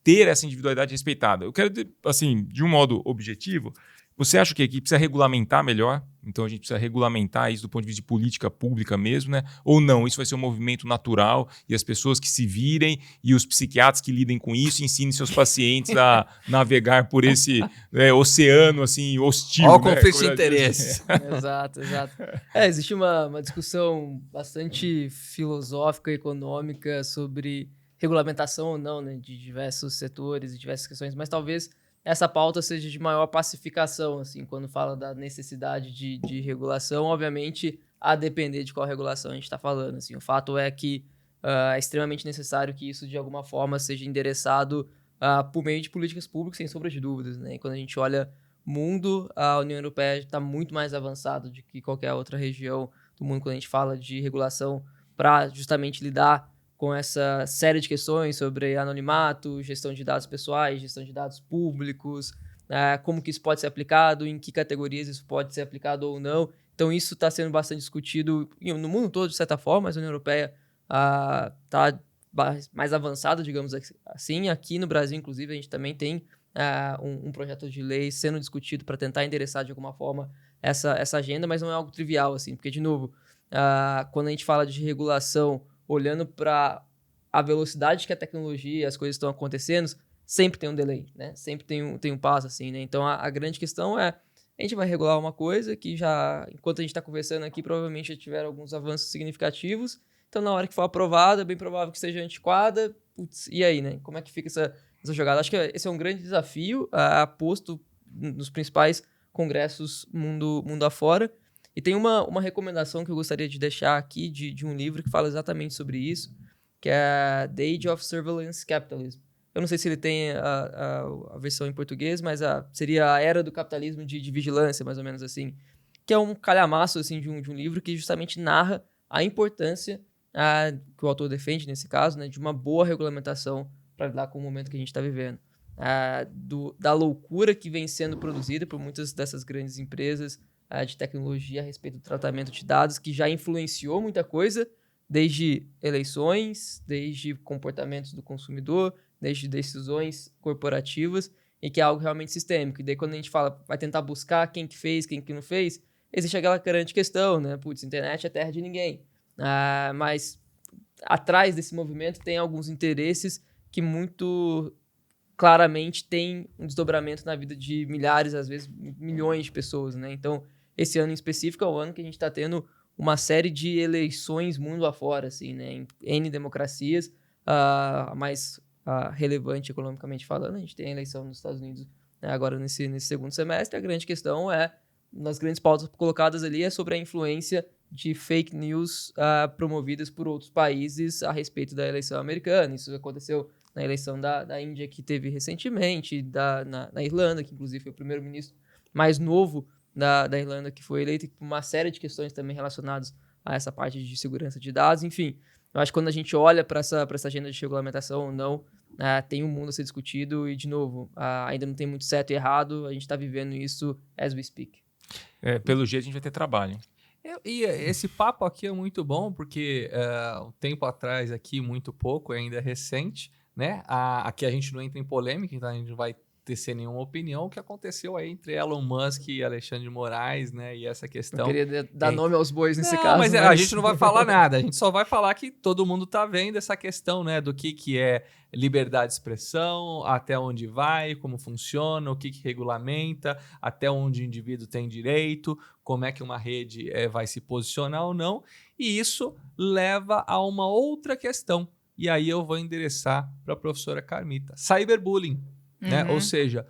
ter essa individualidade respeitada? Eu quero, assim, de um modo objetivo, você acha que aqui precisa regulamentar melhor? Então a gente precisa regulamentar isso do ponto de vista de política pública mesmo, né? Ou não, isso vai ser um movimento natural e as pessoas que se virem e os psiquiatras que lidem com isso ensinem seus pacientes a navegar por esse oceano assim hostil. Olha o né? conflito de interesses. Exato. Existe uma discussão bastante filosófica e econômica sobre regulamentação ou não, né, de diversos setores e diversas questões, mas talvez essa pauta seja de maior pacificação, assim, quando fala da necessidade de regulação, obviamente, a depender de qual regulação a gente está falando. Assim, o fato é que é extremamente necessário que isso, de alguma forma, seja endereçado por meio de políticas públicas, sem sombra de dúvidas. Né? E quando a gente olha o mundo, a União Europeia está muito mais avançada do que qualquer outra região do mundo quando a gente fala de regulação para justamente lidar com essa série de questões sobre anonimato, gestão de dados pessoais, gestão de dados públicos, como que isso pode ser aplicado, em que categorias isso pode ser aplicado ou não. Então, isso está sendo bastante discutido no mundo todo, de certa forma, mas a União Europeia está mais avançada, digamos assim. Aqui no Brasil, inclusive, a gente também tem um projeto de lei sendo discutido para tentar endereçar de alguma forma essa agenda, mas não é algo trivial, assim, porque, de novo, quando a gente fala de regulação, olhando para a velocidade que a tecnologia e as coisas estão acontecendo, sempre tem um delay, né? Sempre tem um passo, assim, né? Então, a grande questão a gente vai regular uma coisa que já, enquanto a gente está conversando aqui, provavelmente já tiveram alguns avanços significativos. Então, na hora que for aprovada, é bem provável que seja antiquada. Putz, e aí, né? Como é que fica essa jogada? Acho que esse é um grande desafio posto nos principais congressos mundo afora. E tem uma recomendação que eu gostaria de deixar aqui de um livro que fala exatamente sobre isso, que é The Age of Surveillance Capitalism. Eu não sei se ele tem a versão em português, mas seria a Era do Capitalismo de Vigilância, mais ou menos assim. Que é um calhamaço assim, de um livro que justamente narra a importância que o autor defende, nesse caso, né, de uma boa regulamentação para lidar com o momento que a gente está vivendo. Da loucura que vem sendo produzida por muitas dessas grandes empresas de tecnologia a respeito do tratamento de dados, que já influenciou muita coisa, desde eleições, desde comportamentos do consumidor, desde decisões corporativas, e que é algo realmente sistêmico. E daí quando a gente fala, vai tentar buscar quem que fez, quem que não fez, existe aquela grande questão, né? Putz, internet é terra de ninguém. Mas atrás desse movimento tem alguns interesses que muito claramente têm um desdobramento na vida de milhares, às vezes milhões de pessoas, né? Então, esse ano em específico é o ano que a gente está tendo uma série de eleições mundo afora, assim, né? Em N democracias, a mais relevante economicamente falando, a gente tem a eleição nos Estados Unidos, né, agora nesse segundo semestre. A grande questão nas grandes pautas colocadas ali, é sobre a influência de fake news promovidas por outros países a respeito da eleição americana. Isso aconteceu na eleição da Índia, que teve recentemente, na Irlanda, que inclusive foi o primeiro-ministro mais novo da Irlanda que foi eleito, por uma série de questões também relacionadas a essa parte de segurança de dados. Enfim, eu acho que quando a gente olha para essa agenda de regulamentação ou não, tem um mundo a ser discutido e, de novo, ainda não tem muito certo e errado, a gente está vivendo isso as we speak. Pelo jeito a gente vai ter trabalho. E esse papo aqui é muito bom, porque um tempo atrás aqui, muito pouco, ainda é recente, né? Aqui a gente não entra em polêmica, então a gente não vai tecer nenhuma opinião. O que aconteceu aí entre Elon Musk e Alexandre de Moraes, né? E essa questão... Não queria dar nome aos bois nesse não, caso. Mas a gente não vai falar nada. A gente só vai falar que todo mundo tá vendo essa questão, né? Do que é liberdade de expressão, até onde vai, como funciona, o que regulamenta, até onde o indivíduo tem direito, como é que uma rede vai se posicionar ou não. E isso leva a uma outra questão. E aí eu vou endereçar para a professora Carmita. Cyberbullying. Né? Ou seja,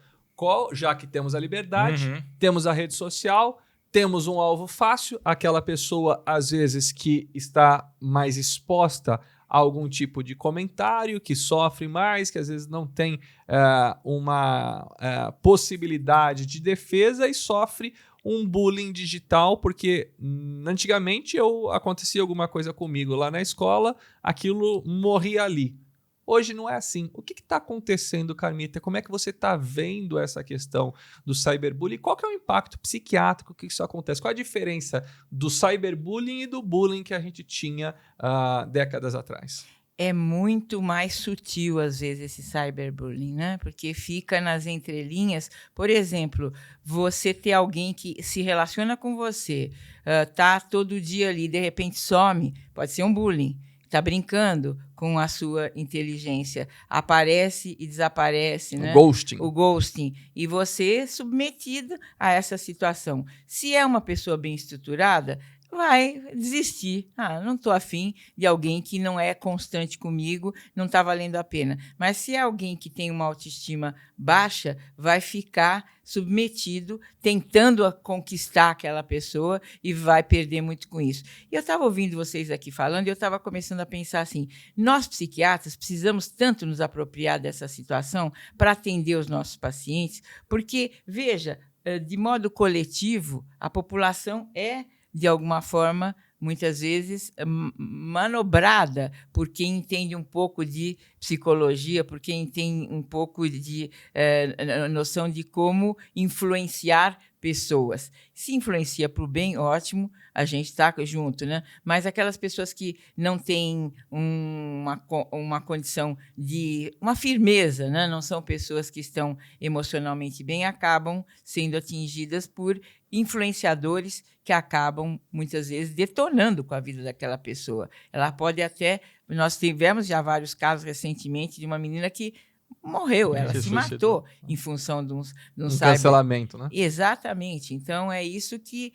já que temos a liberdade, temos a rede social, temos um alvo fácil, aquela pessoa, às vezes, que está mais exposta a algum tipo de comentário, que sofre mais, que às vezes não tem uma possibilidade de defesa e sofre um bullying digital, porque antigamente acontecia alguma coisa comigo lá na escola, aquilo morria ali. Hoje não é assim. O que está acontecendo, Carmita? Como é que você está vendo essa questão do cyberbullying? Qual que é o impacto psiquiátrico que isso acontece? Qual a diferença do cyberbullying e do bullying que a gente tinha décadas atrás? É muito mais sutil, às vezes, esse cyberbullying, né? Porque fica nas entrelinhas. Por exemplo, você ter alguém que se relaciona com você, tá todo dia ali, de repente some, pode ser um bullying. Está brincando com a sua inteligência, aparece e desaparece, né? O ghosting. E você submetido a essa situação. Se é uma pessoa bem estruturada, vai desistir. Não estou afim de alguém que não é constante comigo, não está valendo a pena. Mas se é alguém que tem uma autoestima baixa, vai ficar submetido, tentando conquistar aquela pessoa e vai perder muito com isso. E eu estava ouvindo vocês aqui falando e eu estava começando a pensar assim, nós psiquiatras precisamos tanto nos apropriar dessa situação para atender os nossos pacientes, porque, veja, de modo coletivo, a população de alguma forma, muitas vezes, manobrada por quem entende um pouco de psicologia, por quem tem um pouco de noção de como influenciar pessoas. Se influencia para o bem, ótimo, a gente está junto, né? Mas aquelas pessoas que não têm uma condição de uma firmeza, né? Não são pessoas que estão emocionalmente bem, acabam sendo atingidas por influenciadores que acabam, muitas vezes, detonando com a vida daquela pessoa. Ela pode até... Nós tivemos já vários casos recentemente de uma menina que morreu, ela se matou em função de um cancelamento, né? Exatamente. Então, é isso que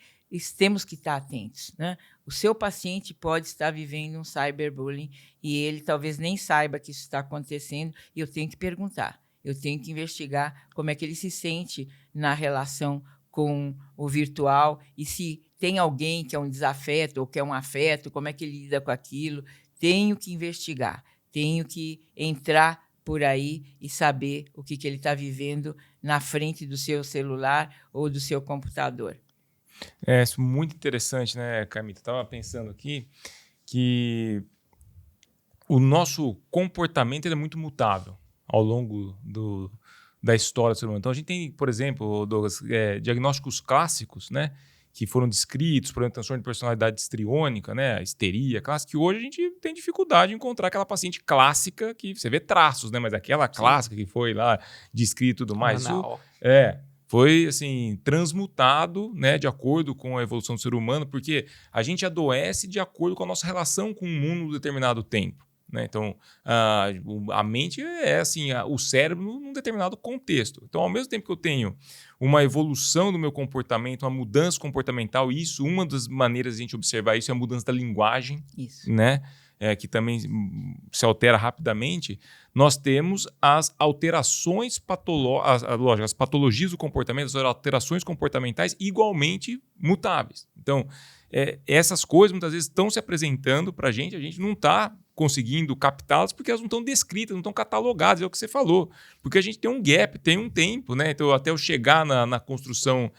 temos que estar atentos, né? O seu paciente pode estar vivendo um cyberbullying e ele talvez nem saiba que isso está acontecendo e eu tenho que perguntar, eu tenho que investigar como é que ele se sente na relação com o virtual e se tem alguém que é um desafeto ou que é um afeto, como é que ele lida com aquilo. Tenho que investigar, tenho que entrar por aí e saber o que ele está vivendo na frente do seu celular ou do seu computador. É muito interessante, né, Carmita? Estava pensando aqui que o nosso comportamento ele é muito mutável ao longo da história do ser humano. Então, a gente tem, por exemplo, Douglas, diagnósticos clássicos, né, que foram descritos, por exemplo, transtorno de personalidade histriônica, né, a histeria clássica, que hoje a gente tem dificuldade de encontrar aquela paciente clássica que você vê traços, né, mas aquela clássica que foi lá descrita e tudo mais. Isso, foi assim, transmutado, né, de acordo com a evolução do ser humano, porque a gente adoece de acordo com a nossa relação com o mundo em determinado tempo. Né? Então, a mente é assim, o cérebro num determinado contexto. Então, ao mesmo tempo que eu tenho uma evolução do meu comportamento, uma mudança comportamental, isso, uma das maneiras de a gente observar isso é a mudança da linguagem, né? Que também se altera rapidamente, nós temos as alterações patológicas, as patologias do comportamento, as alterações comportamentais igualmente mutáveis. Então, essas coisas muitas vezes estão se apresentando para a gente não está conseguindo captá-las porque elas não estão descritas, não estão catalogadas, é o que você falou. Porque a gente tem um gap, tem um tempo, né? Então, até eu chegar na construção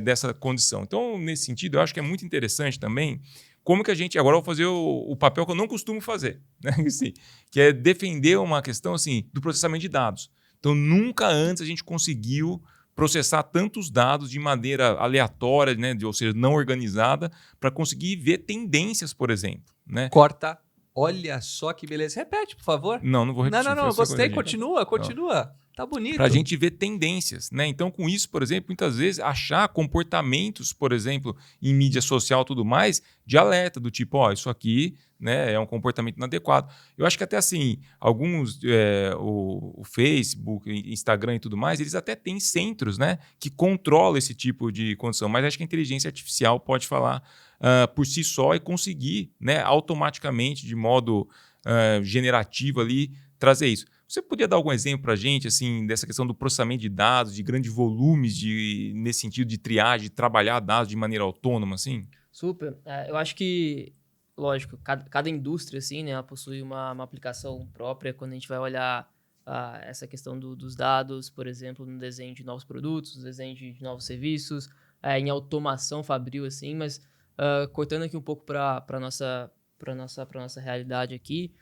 dessa condição. Então, nesse sentido, eu acho que é muito interessante também como que a gente... Agora eu vou fazer o papel que eu não costumo fazer, né? Assim, que é defender uma questão assim, do processamento de dados. Então, nunca antes a gente conseguiu processar tantos dados de maneira aleatória, né? Ou seja, não organizada, para conseguir ver tendências, por exemplo. Né? Corta. Olha só que beleza. Repete, por favor. Não vou repetir. Não, gostei. Continua. Tá bonito. Para a gente ver tendências, né? Então, com isso, por exemplo, muitas vezes achar comportamentos, por exemplo, em mídia social e tudo mais, de alerta, do tipo, isso aqui, né, é um comportamento inadequado. Eu acho que até assim, alguns, o Facebook, Instagram e tudo mais, eles até têm centros, né, que controlam esse tipo de condição, mas acho que a inteligência artificial pode falar por si só e conseguir, né, automaticamente, de modo generativo ali, trazer isso. Você podia dar algum exemplo para a gente assim, dessa questão do processamento de dados, de grandes volumes, nesse sentido de triagem, de trabalhar dados de maneira autônoma? Assim? Super. Eu acho que, lógico, cada indústria assim, né, ela possui uma aplicação própria quando a gente vai olhar essa questão dos dados, por exemplo, no desenho de novos produtos, no desenho de novos serviços, em automação fabril, assim, mas cortando aqui um pouco para a nossa realidade aqui,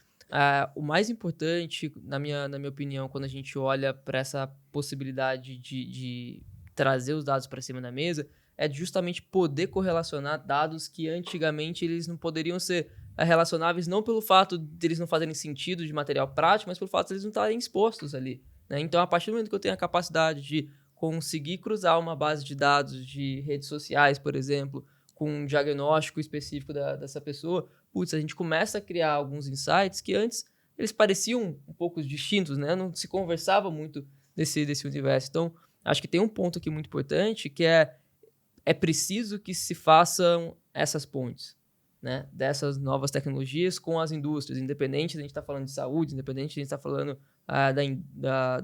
o mais importante, na minha opinião, quando a gente olha para essa possibilidade de trazer os dados para cima da mesa, é justamente poder correlacionar dados que antigamente eles não poderiam ser relacionáveis, não pelo fato de eles não fazerem sentido de material prático, mas pelo fato de eles não estarem expostos ali. Né? Então, a partir do momento que eu tenho a capacidade de conseguir cruzar uma base de dados de redes sociais, por exemplo, com um diagnóstico específico dessa pessoa, a gente começa a criar alguns insights que antes eles pareciam um pouco distintos, né? Não se conversava muito desse universo. Então, acho que tem um ponto aqui muito importante que é preciso que se façam essas pontes, né? Dessas novas tecnologias com as indústrias, independente de a gente estar falando de saúde, independente de a gente estar falando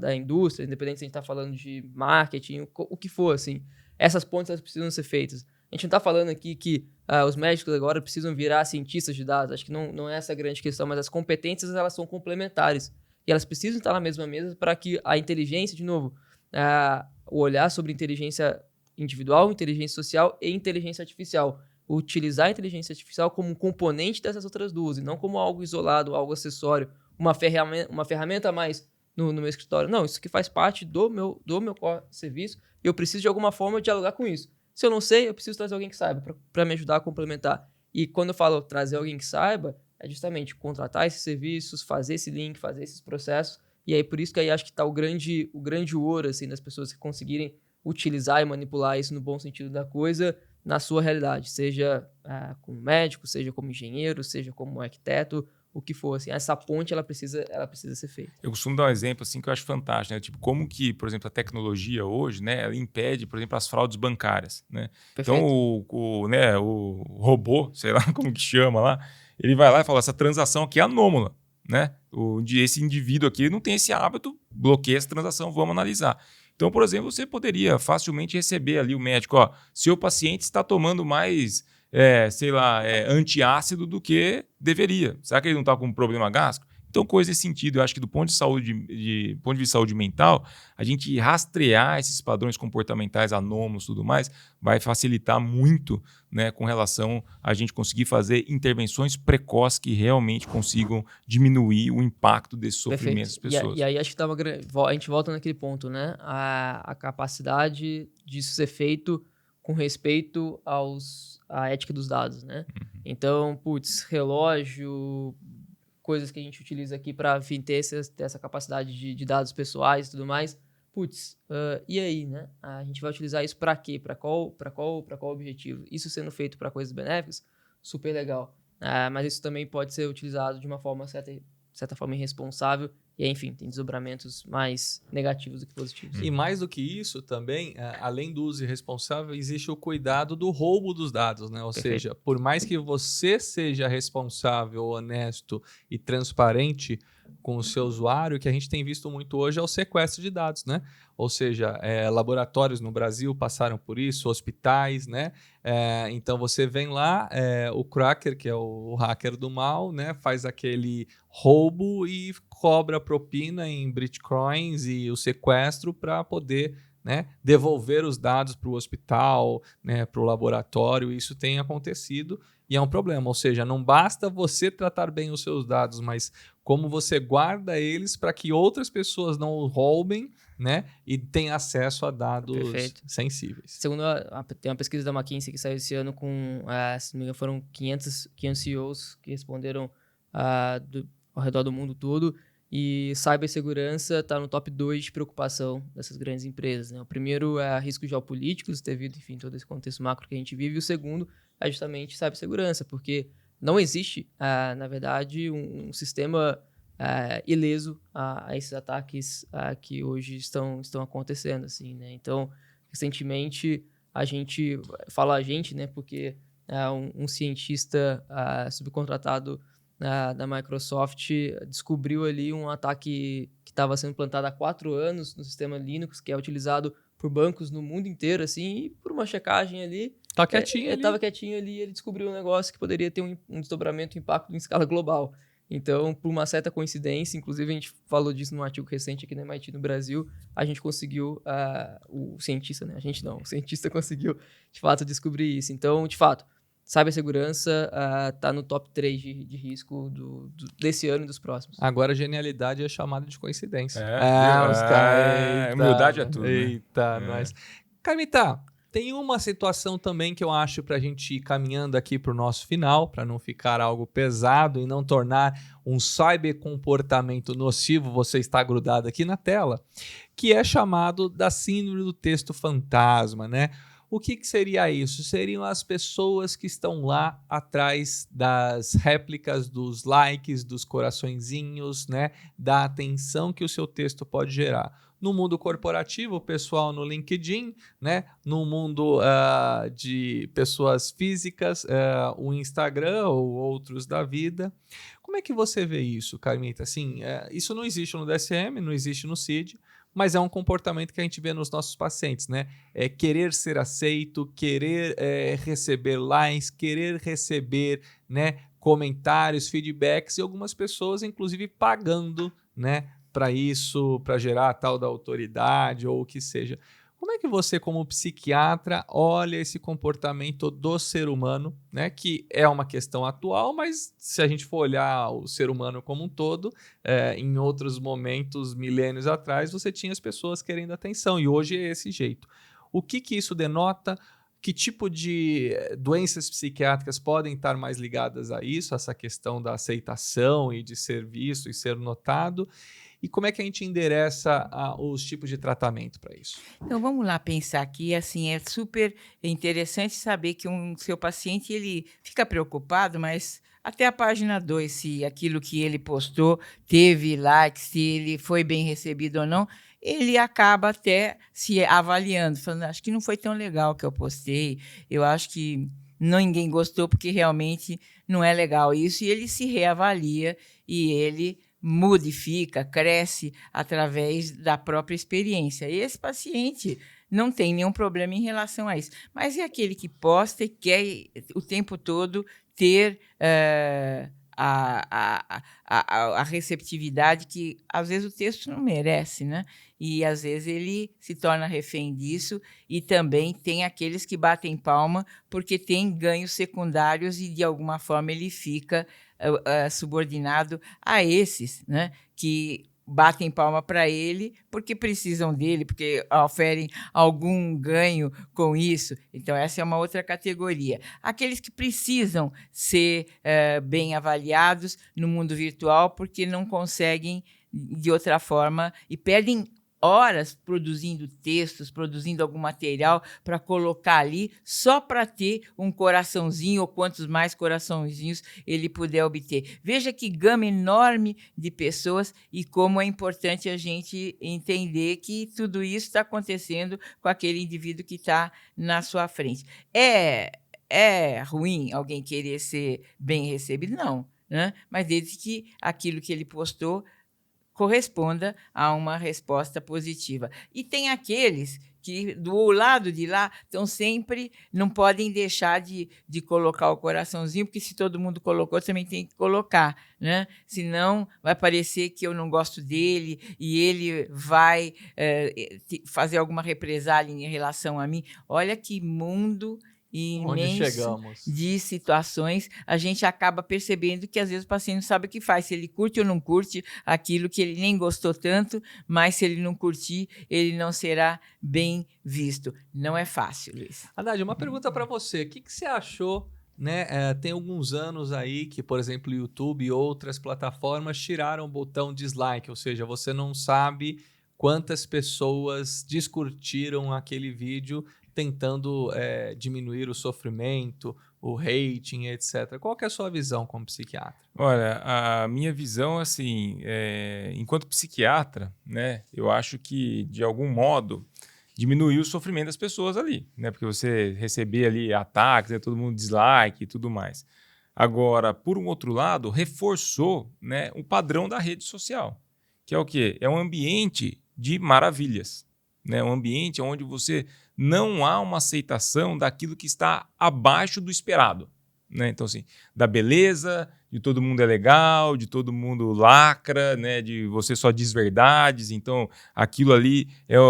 da indústria, independente de a gente estar falando de marketing, o que for, assim. Essas pontes elas precisam ser feitas. A gente não está falando aqui que os médicos agora precisam virar cientistas de dados. Acho que não é essa a grande questão, mas as competências elas são complementares. E elas precisam estar na mesma mesa para que a inteligência, de novo, o olhar sobre inteligência individual, inteligência social e inteligência artificial. Utilizar a inteligência artificial como um componente dessas outras duas, e não como algo isolado, algo acessório, uma ferramenta a mais no meu escritório. Não, isso aqui faz parte do meu serviço e eu preciso de alguma forma dialogar com isso. Se eu não sei, eu preciso trazer alguém que saiba para me ajudar a complementar. E quando eu falo trazer alguém que saiba, é justamente contratar esses serviços, fazer esse link, fazer esses processos. E aí, por isso que aí acho que está o grande ouro assim, das pessoas que conseguirem utilizar e manipular isso no bom sentido da coisa na sua realidade. Seja como médico, seja como engenheiro, seja como arquiteto, o que for, assim, essa ponte ela precisa ser feita. Eu costumo dar um exemplo assim que eu acho fantástico, né? Tipo, como que, por exemplo, a tecnologia hoje, né, ela impede, por exemplo, as fraudes bancárias, né? Perfeito. Então o robô, sei lá como que chama lá, ele vai lá e fala, essa transação aqui é anômala, né? Esse indivíduo aqui não tem esse hábito, bloqueia essa transação, vamos analisar. Então, por exemplo, você poderia facilmente receber ali o médico, seu paciente está tomando mais antiácido do que deveria. Será que ele não está com um problema gástrico? Então, coisa nesse sentido, eu acho que do ponto de ponto de vista de saúde mental, a gente rastrear esses padrões comportamentais anômalos e tudo mais vai facilitar muito, né, com relação a gente conseguir fazer intervenções precoces que realmente consigam diminuir o impacto desse sofrimento das pessoas. E aí acho que a gente volta naquele ponto, né? A capacidade disso ser feito com respeito à ética dos dados, né? Então, relógio, coisas que a gente utiliza aqui para ter essa capacidade de dados pessoais e tudo mais. E aí, né? A gente vai utilizar isso para quê? Para qual objetivo? Isso sendo feito para coisas benéficas, super legal. Mas isso também pode ser utilizado de uma forma certa forma irresponsável. E, enfim, tem desdobramentos mais negativos do que positivos. E mais do que isso também, além do uso irresponsável, existe o cuidado do roubo dos dados, né? Ou Perfeito. seja, por mais que você seja responsável, honesto e transparente com o seu usuário, o que a gente tem visto muito hoje é o sequestro de dados, né? Ou seja, laboratórios no Brasil passaram por isso, hospitais, né? Então você vem lá, o cracker, que é o hacker do mal, né? Faz aquele roubo e cobra propina em bitcoins e o sequestro para poder, né, devolver os dados para o hospital, né, para o laboratório. Isso tem acontecido e é um problema. Ou seja, não basta você tratar bem os seus dados, mas como você guarda eles para que outras pessoas não roubem, né, e tenham acesso a dados Perfeito. sensíveis. Segundo tem uma pesquisa da McKinsey que saiu esse ano com, se não me engano, foram 500 CEOs que responderam ao redor do mundo todo, e cibersegurança está no top 2 de preocupação dessas grandes empresas, né? O primeiro é riscos geopolíticos, devido, enfim, todo esse contexto macro que a gente vive, e o segundo é justamente cibersegurança, porque não existe, na verdade, um sistema ileso a esses ataques que hoje estão acontecendo, assim, né? Então, recentemente, né? Porque um cientista subcontratado da Microsoft descobriu ali um ataque que estava sendo plantado há 4 anos no sistema Linux, que é utilizado por bancos no mundo inteiro, assim, e por uma checagem ali... Tá quietinho ali. Estava quietinho ali e ele descobriu um negócio que poderia ter um desdobramento, um impacto em escala global. Então, por uma certa coincidência, inclusive a gente falou disso num artigo recente aqui na MIT no Brasil, a gente conseguiu, o cientista, né? O cientista conseguiu, de fato, descobrir isso. Então, de fato, cibersegurança está no top 3 de risco desse ano e dos próximos. Agora, genialidade é chamada de coincidência. Os caras... humildade é tudo, né? Eita, nós. Carmita, tem uma situação também que eu acho para a gente ir caminhando aqui para o nosso final, para não ficar algo pesado e não tornar um cybercomportamento nocivo, você está grudado aqui na tela, que é chamado da síndrome do texto fantasma, né? O que seria isso? Seriam as pessoas que estão lá atrás das réplicas, dos likes, dos coraçõezinhos, né? Da atenção que o seu texto pode gerar. No mundo corporativo, o pessoal no LinkedIn, né? No mundo de pessoas físicas, o Instagram ou outros da vida. Como é que você vê isso, Carmita? Assim, isso não existe no DSM, não existe no CID, mas é um comportamento que a gente vê nos nossos pacientes, né? É querer ser aceito, querer receber likes, querer receber, né, comentários, feedbacks e algumas pessoas, inclusive, pagando, né, para isso, para gerar a tal da autoridade ou o que seja. Como é que você, como psiquiatra, olha esse comportamento do ser humano, né? Que é uma questão atual, mas se a gente for olhar o ser humano como um todo, em outros momentos, milênios atrás, você tinha as pessoas querendo atenção, e hoje é esse jeito. O que isso denota? Que tipo de doenças psiquiátricas podem estar mais ligadas a isso, essa questão da aceitação e de ser visto e ser notado? E como é que a gente endereça os tipos de tratamento para isso? Então, vamos lá pensar aqui, assim, é super interessante saber que seu paciente, ele fica preocupado, mas até a página 2, se aquilo que ele postou teve likes, se ele foi bem recebido ou não, ele acaba até se avaliando, falando, acho que não foi tão legal que eu postei, eu acho que ninguém gostou porque realmente não é legal isso, e ele se reavalia e ele modifica, cresce através da própria experiência. E esse paciente não tem nenhum problema em relação a isso. Mas é aquele que posta e quer o tempo todo ter a receptividade que, às vezes, o texto não merece, né? E, às vezes, ele se torna refém disso, e também tem aqueles que batem palma porque tem ganhos secundários e, de alguma forma, ele fica subordinado a esses, né? Que batem palma para ele porque precisam dele, porque oferem algum ganho com isso. Então, essa é uma outra categoria. Aqueles que precisam ser bem avaliados no mundo virtual porque não conseguem de outra forma e perdem horas produzindo textos, produzindo algum material para colocar ali só para ter um coraçãozinho ou quantos mais coraçãozinhos ele puder obter. Veja que gama enorme de pessoas e como é importante a gente entender que tudo isso está acontecendo com aquele indivíduo que está na sua frente. É ruim alguém querer ser bem recebido? Não, né? Mas desde que aquilo que ele postou corresponda a uma resposta positiva. E tem aqueles que, do lado de lá, estão sempre, não podem deixar de colocar o coraçãozinho, porque se todo mundo colocou, também tem que colocar, né? Senão vai parecer que eu não gosto dele e ele vai fazer alguma represália em relação a mim. Olha que mundo imenso de situações, a gente acaba percebendo que às vezes o paciente não sabe o que faz, se ele curte ou não curte aquilo que ele nem gostou tanto, mas se ele não curtir, ele não será bem visto. Não é fácil, Luiz. Haddad, uma pergunta para você. O que você achou, né? Tem alguns anos aí que, por exemplo, o YouTube e outras plataformas tiraram o botão dislike, ou seja, você não sabe quantas pessoas descurtiram aquele vídeo tentando diminuir o sofrimento, o rating, etc. Qual que é a sua visão como psiquiatra? Olha, a minha visão, assim, enquanto psiquiatra, né, eu acho que, de algum modo, diminuiu o sofrimento das pessoas ali, né, porque você receber ali ataques, todo mundo dislike e tudo mais. Agora, por um outro lado, reforçou, né, o padrão da rede social, que é o quê? É um ambiente de maravilhas, né, um ambiente onde você não há uma aceitação daquilo que está abaixo do esperado, né? Então, assim, da beleza, de todo mundo é legal, de todo mundo lacra, né? De você só diz verdades. Então, aquilo ali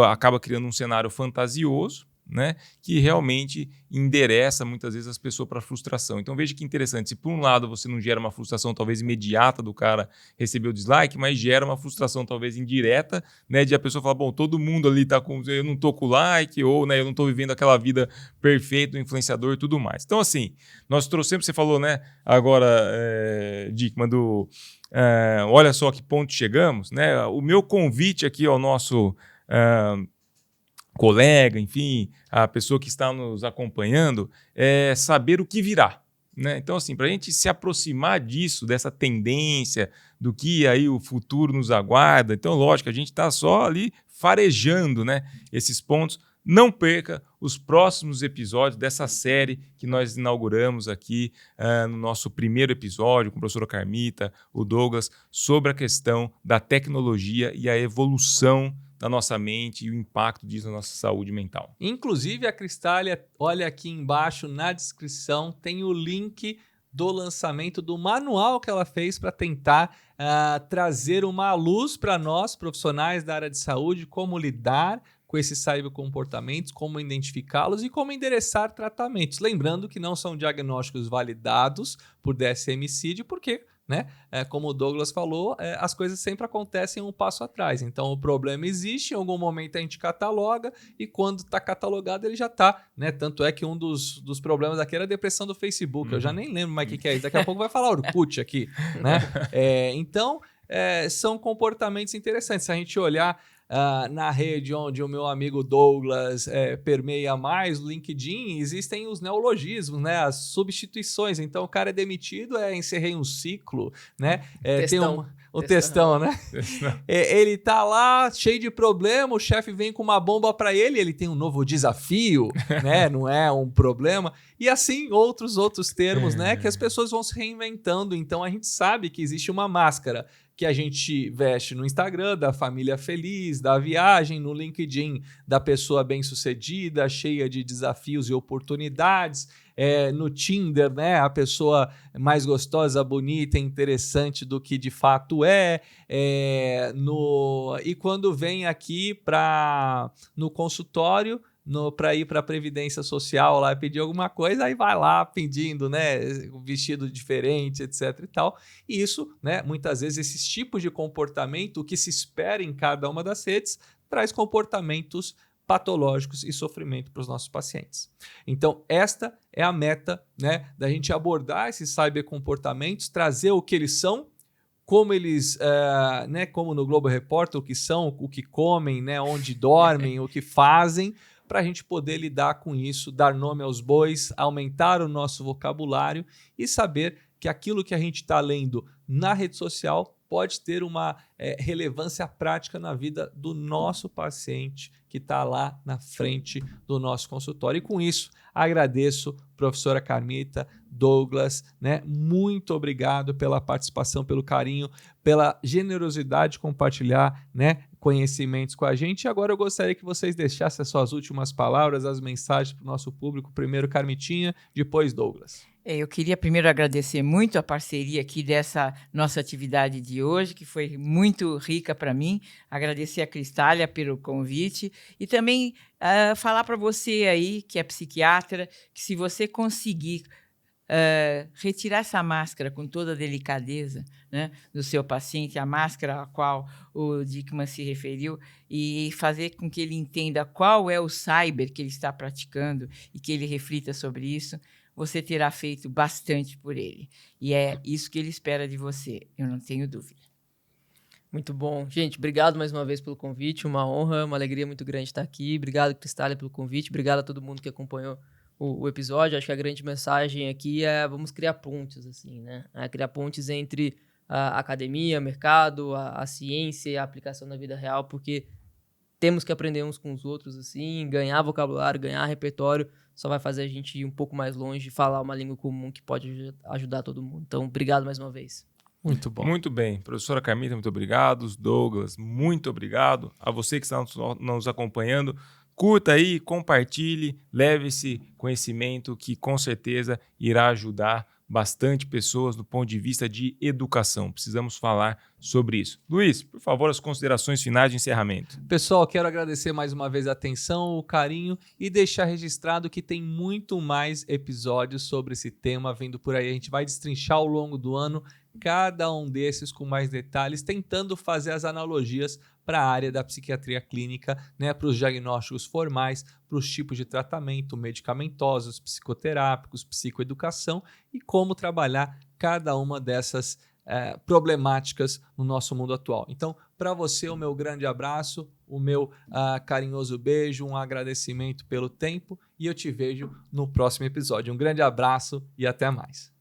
acaba criando um cenário fantasioso, né? Que realmente endereça muitas vezes as pessoas para a frustração. Então, veja que interessante. Se por um lado você não gera uma frustração talvez imediata do cara receber o dislike, mas gera uma frustração talvez indireta, né, de a pessoa falar, bom, todo mundo ali tá com, eu não tô com like, ou, né, eu não tô vivendo aquela vida perfeita do influenciador e tudo mais. Então, assim, nós trouxemos, você falou, né, agora, Dickmann, olha só a que ponto chegamos, né? O meu convite aqui ao nosso colega, enfim, a pessoa que está nos acompanhando, é saber o que virá, né? Então, assim, para a gente se aproximar disso, dessa tendência, do que aí o futuro nos aguarda, então, lógico, a gente está só ali farejando, né, esses pontos. Não perca os próximos episódios dessa série que nós inauguramos aqui no nosso primeiro episódio com a professora Carmita, o Douglas, sobre a questão da tecnologia e a evolução da nossa mente e o impacto disso na nossa saúde mental. Inclusive, a Cristália, olha aqui embaixo na descrição, tem o link do lançamento do manual que ela fez para tentar trazer uma luz para nós, profissionais da área de saúde, como lidar com esses cybercomportamentos, como identificá-los e como endereçar tratamentos. Lembrando que não são diagnósticos validados por DSM-CID, porque, né, como o Douglas falou, as coisas sempre acontecem um passo atrás. Então, o problema existe, em algum momento a gente cataloga e quando está catalogado ele já está, né? Tanto é que um dos problemas aqui era a depressão do Facebook. Eu já nem lembro mais o que é isso. Daqui a pouco vai falar Orkut aqui, né? Então, são comportamentos interessantes. Se a gente olhar na rede onde o meu amigo Douglas permeia mais, o LinkedIn, existem os neologismos, né? As substituições. Então, o cara é demitido, encerrei um ciclo, né? Tem o textão, né? Ele tá lá, cheio de problema, o chefe vem com uma bomba para ele tem um novo desafio, né? Não é um problema. E assim, outros termos, né? Que as pessoas vão se reinventando. Então, a gente sabe que existe uma máscara que a gente veste no Instagram, da família feliz, da viagem, no LinkedIn, da pessoa bem-sucedida, cheia de desafios e oportunidades. no Tinder, né, a pessoa mais gostosa, bonita, interessante do que de fato e quando vem aqui no consultório, para ir para a Previdência Social lá pedir alguma coisa, aí vai lá pedindo, né, um vestido diferente, etc e tal. E isso, né, muitas vezes esses tipos de comportamento, o que se espera em cada uma das redes, traz comportamentos patológicos e sofrimento para os nossos pacientes. Então, esta é a meta, né, da gente abordar esses cybercomportamentos, trazer o que eles são, como eles, né, como no Globo Repórter, o que são, o que comem, né, onde dormem, o que fazem, para a gente poder lidar com isso, dar nome aos bois, aumentar o nosso vocabulário e saber que aquilo que a gente está lendo na rede social pode ter uma relevância prática na vida do nosso paciente que está lá na frente do nosso consultório. E com isso, agradeço, professora Carmita, Douglas, né? Muito obrigado pela participação, pelo carinho, pela generosidade de compartilhar, né, conhecimentos com a gente. E agora eu gostaria que vocês deixassem as suas últimas palavras, as mensagens para o nosso público. Primeiro Carmitinha, depois Douglas. Eu queria primeiro agradecer muito a parceria aqui dessa nossa atividade de hoje, que foi muito rica para mim. Agradecer a Cristália pelo convite e também falar para você aí, que é psiquiatra, que se você conseguir retirar essa máscara com toda a delicadeza, né, do seu paciente, a máscara a qual o Dickmann se referiu, e fazer com que ele entenda qual é o cyber que ele está praticando e que ele reflita sobre isso, você terá feito bastante por ele. E é isso que ele espera de você, eu não tenho dúvida. Muito bom. Gente, obrigado mais uma vez pelo convite, uma honra, uma alegria muito grande estar aqui. Obrigado, Cristália, pelo convite, obrigado a todo mundo que acompanhou o episódio. Acho que a grande mensagem aqui é vamos criar pontes, assim, né? Criar pontes entre a academia, o mercado, a ciência e a aplicação na vida real, porque temos que aprender uns com os outros, assim, ganhar vocabulário, ganhar repertório, só vai fazer a gente ir um pouco mais longe e falar uma língua comum que pode ajudar todo mundo. Então, obrigado mais uma vez. Muito bom. Muito bem. Professora Carmita, muito obrigado. Douglas, muito obrigado. A você que está nos acompanhando, curta aí, compartilhe, leve esse conhecimento que com certeza irá ajudar bastante pessoas do ponto de vista de educação. Precisamos falar sobre isso. Luiz, por favor, as considerações finais de encerramento. Pessoal, quero agradecer mais uma vez a atenção, o carinho e deixar registrado que tem muito mais episódios sobre esse tema vindo por aí. A gente vai destrinchar ao longo do ano cada um desses com mais detalhes, tentando fazer as analogias para a área da psiquiatria clínica, né, para os diagnósticos formais, para os tipos de tratamento medicamentosos, psicoterápicos, psicoeducação e como trabalhar cada uma dessas problemáticas no nosso mundo atual. Então, para você, o meu grande abraço, o meu carinhoso beijo, um agradecimento pelo tempo e eu te vejo no próximo episódio. Um grande abraço e até mais.